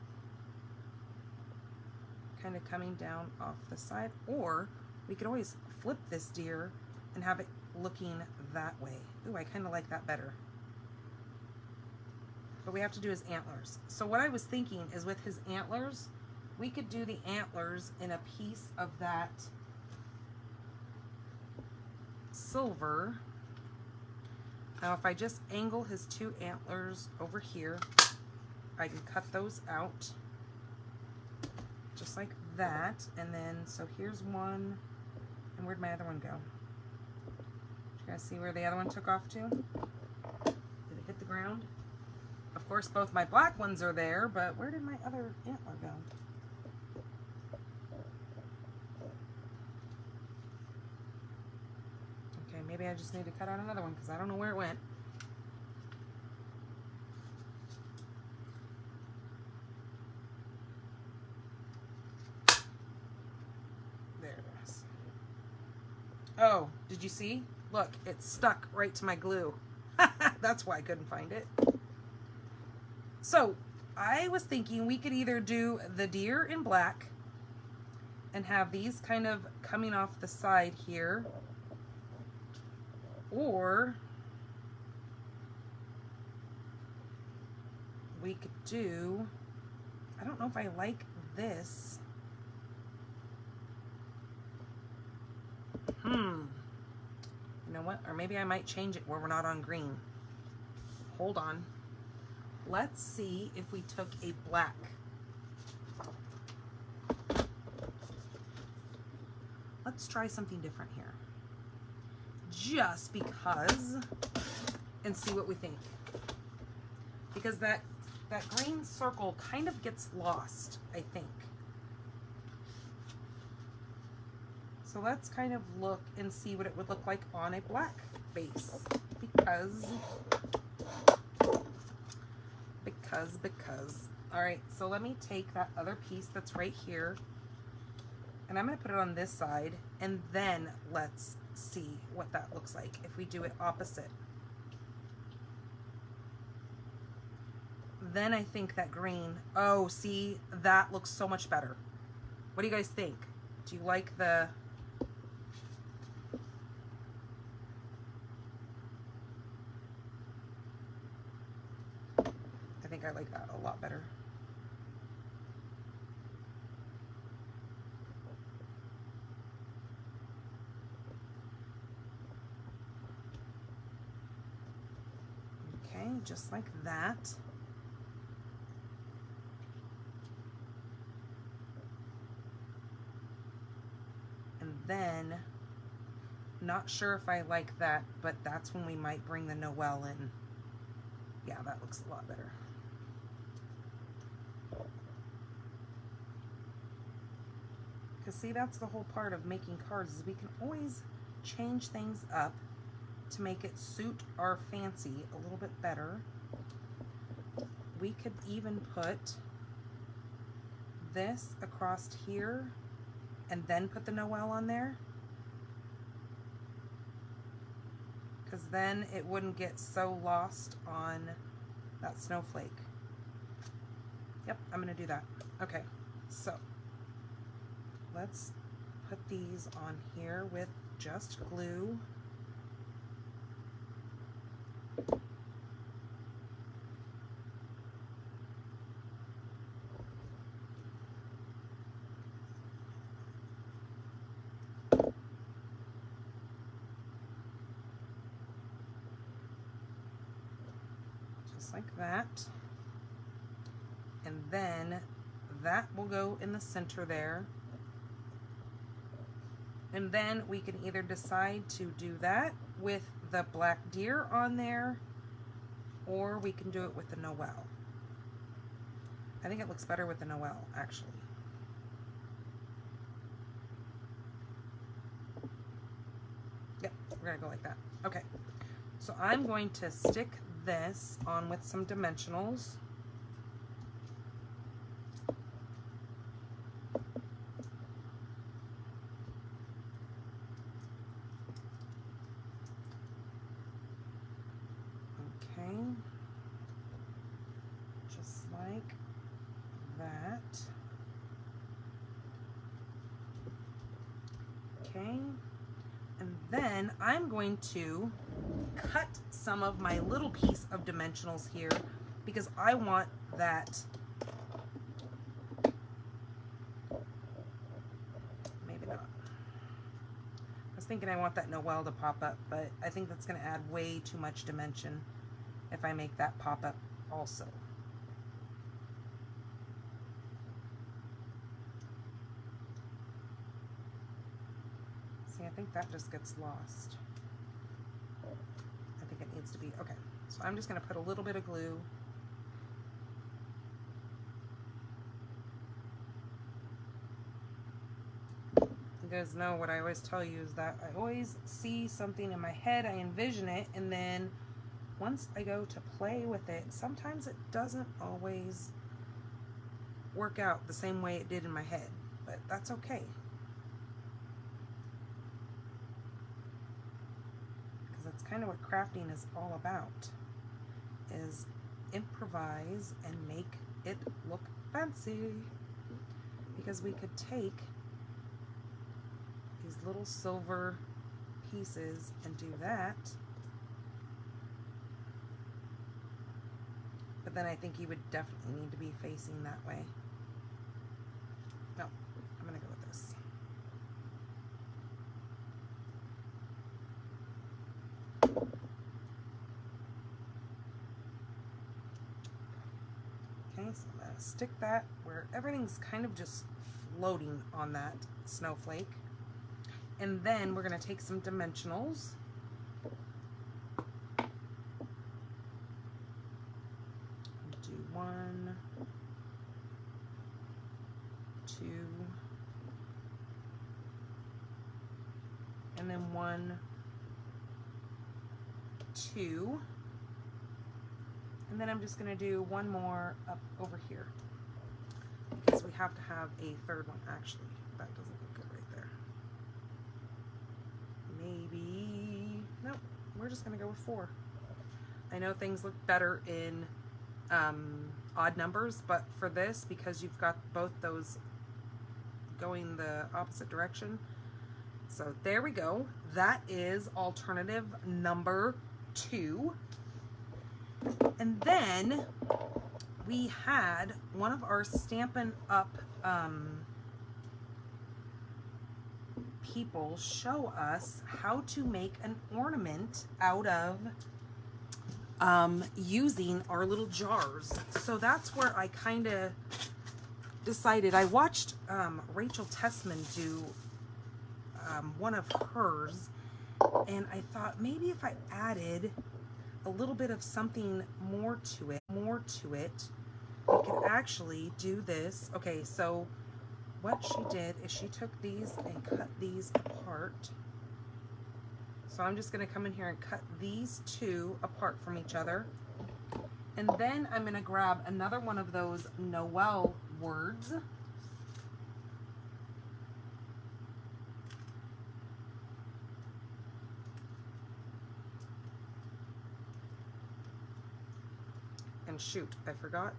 kind of coming down off the side, or we could always flip this deer and have it looking that way. Ooh, I kind of like that better. But we have to do his antlers. So what I was thinking is with his antlers, we could do the antlers in a piece of that silver. Now if I just angle his two antlers over here, I can cut those out just like that. And then, so here's one, and where'd my other one go? You guys see where the other one took off to? Did it hit the ground? Of course both my black ones are there, but where did my other antler go? Okay, maybe I just need to cut out another one because I don't know where it went. There it is. Oh, did you see? Look, it's stuck right to my glue. That's why I couldn't find it. So I was thinking we could either do the deer in black and have these kind of coming off the side here, or we could do, I don't know if I like this. Or maybe I might change it where we're not on green. Hold on. Let's see if we took a black. Let's try something different here. Just because, and see what we think. Because that green circle kind of gets lost, I think. So let's kind of look and see what it would look like on a black base. Because. All right, so let me take that other piece that's right here, and I'm going to put it on this side, and then let's see what that looks like if we do it opposite. Then I think that green, oh, see, that looks so much better. What do you guys think? Do you like the... I think I like that a lot better. Okay, just like that. And then, not sure if I like that, but that's when we might bring the Noel in. Yeah, that looks a lot better. Because see, that's the whole part of making cards, is we can always change things up to make it suit our fancy a little bit better. We could even put this across here and then put the Noel on there. Because then it wouldn't get so lost on that snowflake. Yep, I'm going to do that. Okay, so let's put these on here with just glue. Just like that. And then that will go in the center there. And then we can either decide to do that with the black deer on there, or we can do it with the Noel. I think it looks better with the Noel, actually. Yep, we're gonna go like that. Okay, so I'm going to stick this on with some dimensionals. Just like that. Okay, and then I'm going to cut some of my little piece of dimensionals here because I want that, maybe not. I was thinking I want that Noel to pop up, but I think that's going to add way too much dimension if I make that pop up also. See, I think that just gets lost. I think it needs to be, okay. So I'm just going to put a little bit of glue. You guys know what I always tell you is that I always see something in my head, I envision it, and then once I go to play with it, sometimes it doesn't always work out the same way it did in my head, but that's okay. Because that's kind of what crafting is all about, is improvise and make it look fancy. Because we could take these little silver pieces and do that. But then I think you would definitely need to be facing that way. No, I'm going to go with this. So I'm going to stick that where everything's kind of just floating on that snowflake. And then we're going to take some dimensionals. Do 1, 2, and then 1, 2. And then I'm just going to do one more up over here, because we have to have a third one. Actually, that doesn't look good right there. Maybe, nope, we're just going to go with 4. I know things look better in odd numbers, but for this, because you've got both those going the opposite direction. So there we go. That is alternative number 2. And then we had one of our Stampin' Up people show us how to make an ornament out of using our little jars. So that's where I kind of decided. I watched Rachel Tessman do one of hers, and I thought maybe if I added a little bit of something more to it, we could actually do this. Okay, so what she did is she took these and cut these apart. So I'm just going to come in here and cut these 2 apart from each other. And then I'm going to grab another one of those Noel words. And shoot, I forgot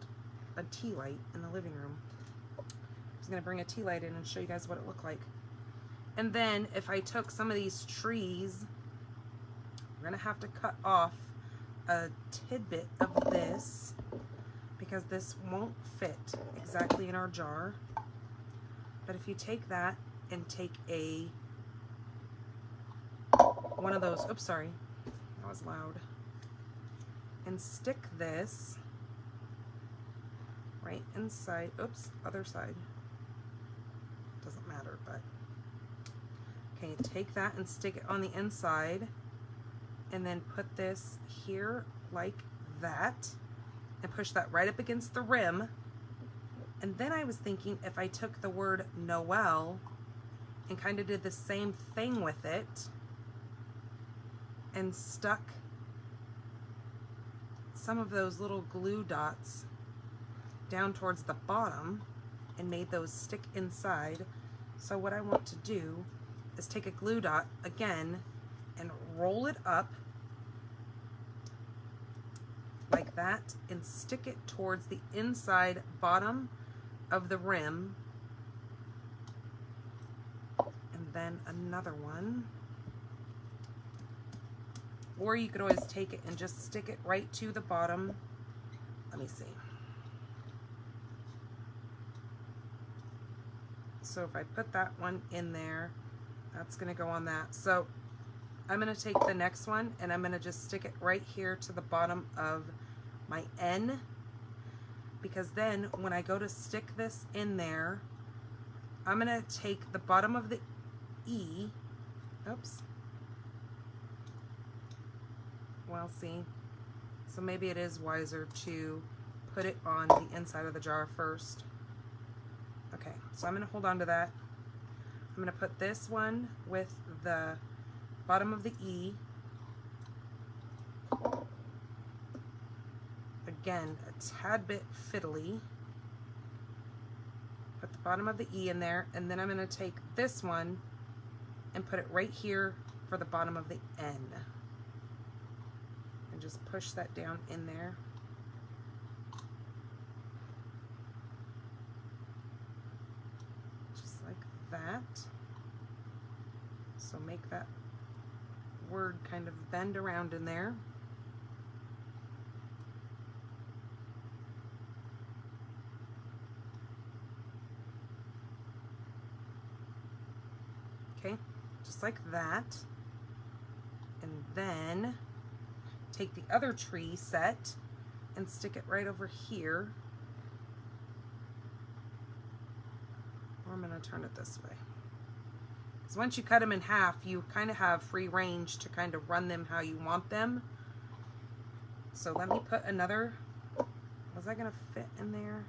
a tea light in the living room. I was going to bring a tea light in and show you guys what it looked like. And then if I took some of these trees, we're going to have to cut off a tidbit of this, because this won't fit exactly in our jar. But if you take that and take one of those, oops, sorry, that was loud, and stick this right inside, oops, other side, doesn't matter, but okay, take that and stick it on the inside, and then put this here like that, and push that right up against the rim. And then I was thinking, if I took the word Noel and kind of did the same thing with it and stuck some of those little glue dots down towards the bottom and made those stick inside. So what I want to do is take a glue dot again and roll it up like that and stick it towards the inside bottom of the rim, and then another one. Or you could always take it and just stick it right to the bottom. Let me see. So if I put that one in there, that's going to go on that. So I'm going to take the next one and I'm going to just stick it right here to the bottom of my N, because then when I go to stick this in there, I'm going to take the bottom of the E, oops, well, see, so maybe it is wiser to put it on the inside of the jar first. Okay, so I'm going to hold on to that. I'm going to put this one with the bottom of the E. Again, a tad bit fiddly. Put the bottom of the E in there, and then I'm going to take this one and put it right here for the bottom of the N. And just push that down in there. Just like that. So make that word kind of bend around in there. Okay, just like that. And then take the other tree set and stick it right over here Or I'm going to turn it this way. Because once you cut them in half, you kind of have free range to kind of run them how you want them. So let me put another, was that going to fit in there?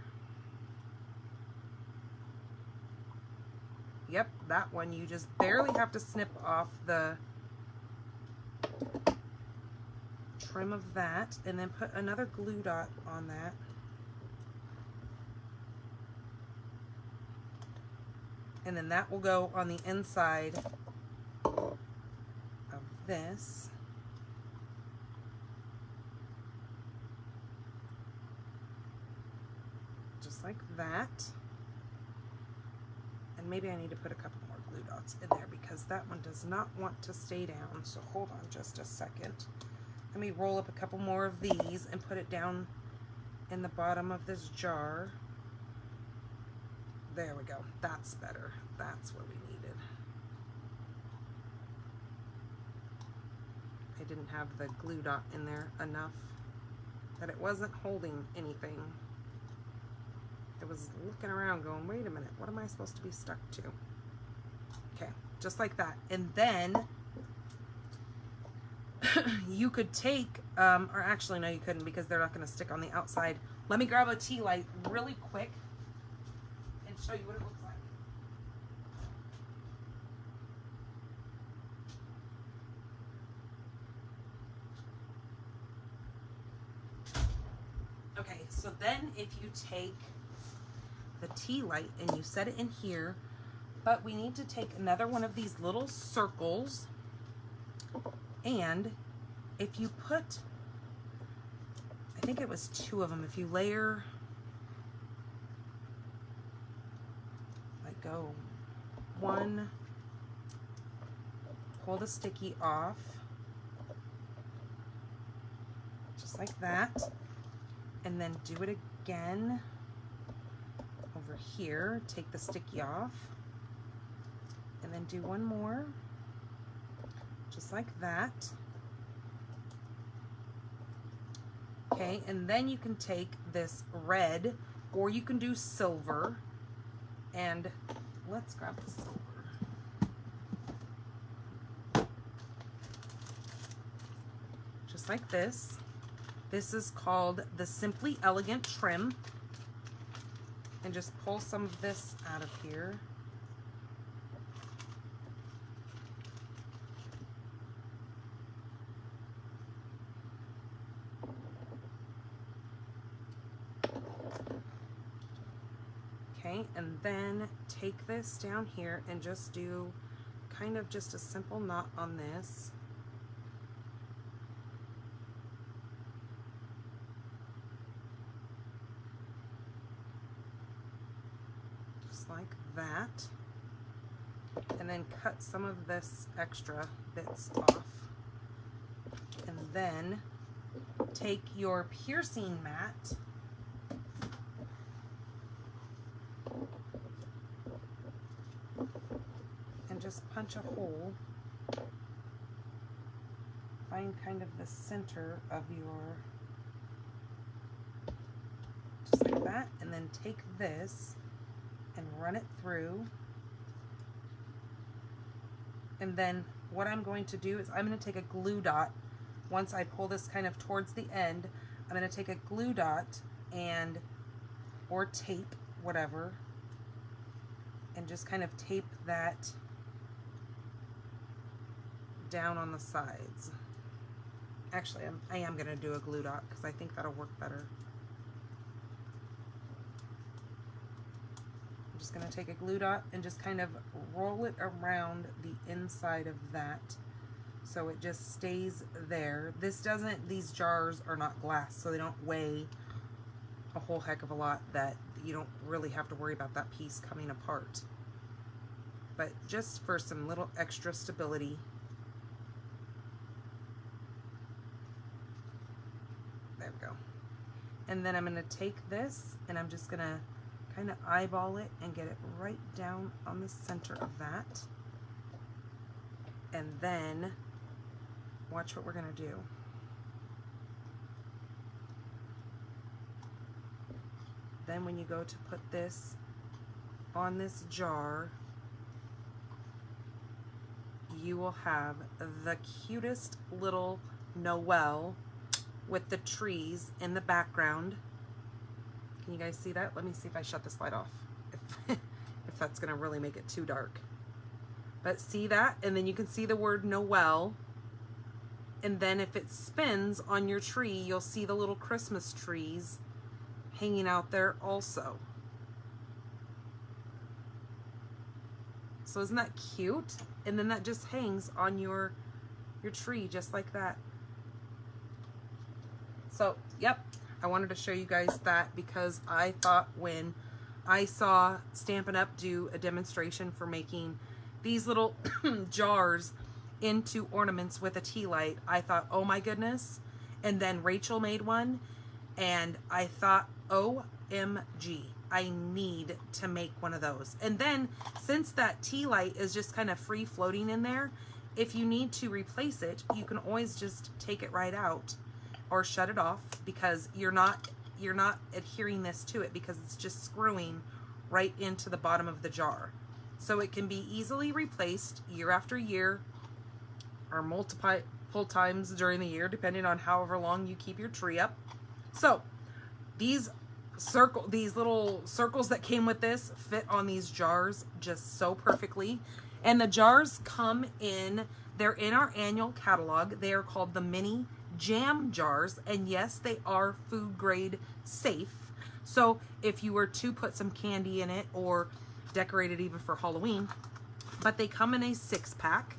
Yep, that one you just barely have to snip off the trim of that, and then put another glue dot on that. And then that will go on the inside of this. Just like that. And maybe I need to put a couple more glue dots in there because that one does not want to stay down. So hold on just a second. Let me roll up a couple more of these and put it down in the bottom of this jar. There we go. That's better. That's what we needed. I didn't have the glue dot in there enough that it wasn't holding anything. It was looking around going, wait a minute, what am I supposed to be stuck to? Okay, just like that. And then you could take, or actually no you couldn't because they're not going to stick on the outside. Let me grab a tea light really quick and show you what it looks like. Okay, so then if you take the tea light and you set it in here, but we need to take another one of these little circles, and if you put, I think it was 2 of them, if you layer, like go 1, pull the sticky off, just like that, and then do it again over here, take the sticky off, and then do 1 more, just like that. Okay, and then you can take this red, or you can do silver, and let's grab the silver. Just like this. This is called the Simply Elegant Trim. And just pull some of this out of here. Okay, and then take this down here and just do kind of just a simple knot on this. Like that, and then cut some of this extra bits off, and then take your piercing mat and just punch a hole, find kind of the center of your, just like that, and then take this and run it through. And then what I'm going to do is I'm going to take a glue dot. Once I pull this kind of towards the end, I'm going to take a glue dot and, or tape, whatever, and just kind of tape that down on the sides. Actually, I am going to do a glue dot because I think that'll work better. Just going to take a glue dot and just kind of roll it around the inside of that so it just stays there. This doesn't, these jars are not glass, so they don't weigh a whole heck of a lot that you don't really have to worry about that piece coming apart. But just for some little extra stability. There we go. And then I'm going to take this and I'm just going to kind of eyeball it and get it right down on the center of that. And then watch what we're going to do. Then when you go to put this on this jar, you will have the cutest little Noel with the trees in the background. Can you guys see that? Let me see if I shut this light off, if that's gonna really make it too dark. But see that? And then you can see the word Noel. And then if it spins on your tree, you'll see the little Christmas trees hanging out there also. So isn't that cute? And then that just hangs on your tree just like that. So, yep, I wanted to show you guys that because I thought when I saw Stampin' Up! Do a demonstration for making these little jars into ornaments with a tea light, I thought, oh my goodness. And then Rachel made one and I thought, OMG, I need to make one of those. And then since that tea light is just kind of free floating in there, if you need to replace it, you can always just take it right out or shut it off, because you're not adhering this to it, because it's just screwing right into the bottom of the jar. So it can be easily replaced year after year, or multiple times during the year, depending on however long you keep your tree up. So these little circles that came with this fit on these jars just so perfectly. And the jars come in, they're in our annual catalog. They are called the mini jam jars, and yes, they are food grade safe. So if you were to put some candy in it or decorate it even for Halloween, but they come in a 6-pack.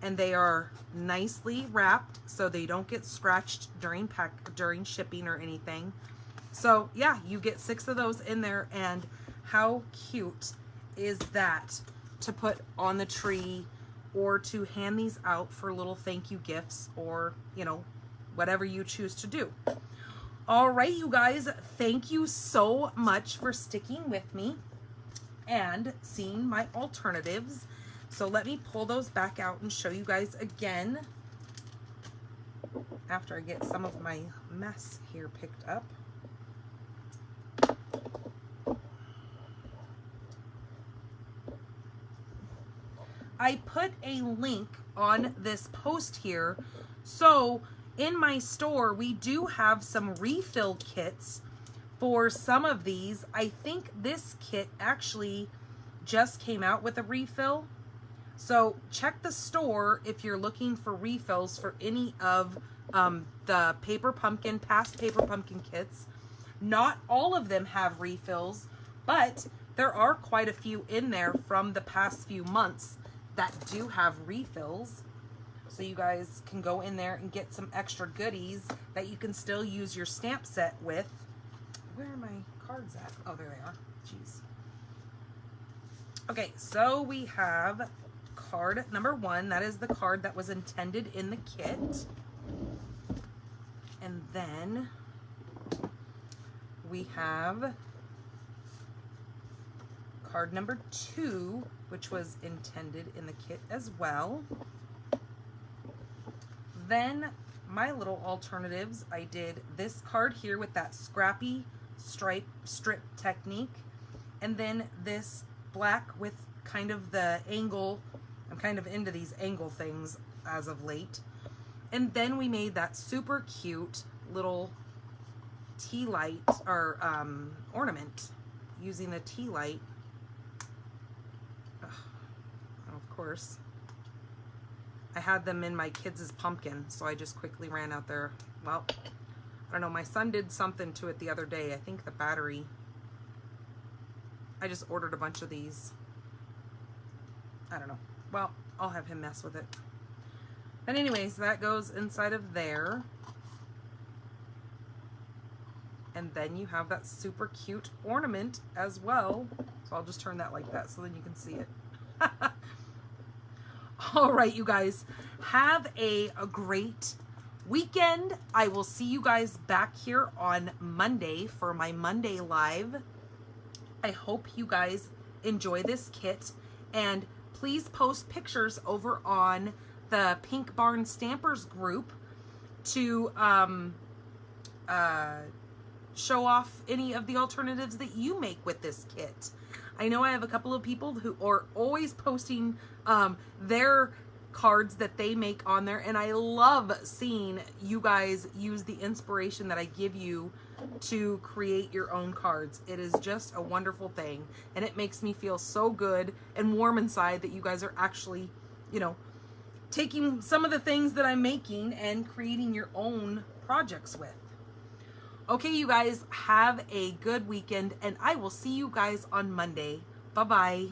And they are nicely wrapped so they don't get scratched during shipping or anything. So yeah, you get 6 of those in there, and how cute is that to put on the tree or to hand these out for little thank you gifts, or you know, whatever you choose to do. All right, you guys, thank you so much for sticking with me and seeing my alternatives. So let me pull those back out and show you guys again after I get some of my mess here picked up. I put a link on this post here. So in my store, we do have some refill kits for some of these. I think this kit actually just came out with a refill. So check the store if you're looking for refills for any of the past paper pumpkin kits. Not all of them have refills, but there are quite a few in there from the past few months that do have refills. So you guys can go in there and get some extra goodies that you can still use your stamp set with. Where are my cards at? Oh, there they are. Jeez. Okay, so we have card number 1. That is the card that was intended in the kit. And then we have card number 2, which was intended in the kit as well. Then my little alternatives, I did this card here with that scrappy strip technique, and then this black with kind of the angle. I'm kind of into these angle things as of late. And then we made that super cute little tea light, or ornament, using the tea light. Of course, I had them in my kids' pumpkin, so I just quickly ran out there. Well, I don't know, my son did something to it the other day. I think the battery. I just ordered a bunch of these. I don't know. Well, I'll have him mess with it. But anyways, that goes inside of there. And then you have that super cute ornament as well. So I'll just turn that like that so then you can see it. All right, you guys, have a great weekend. I will see you guys back here on Monday for my Monday live. I hope you guys enjoy this kit, and please post pictures over on the Pink Barn Stampers group to show off any of the alternatives that you make with this kit. I know I have a couple of people who are always posting their cards that they make on there, and I love seeing you guys use the inspiration that I give you to create your own cards. It is just a wonderful thing, and it makes me feel so good and warm inside that you guys are actually, you know, taking some of the things that I'm making and creating your own projects with. Okay, you guys, have a good weekend, and I will see you guys on Monday. Bye-bye.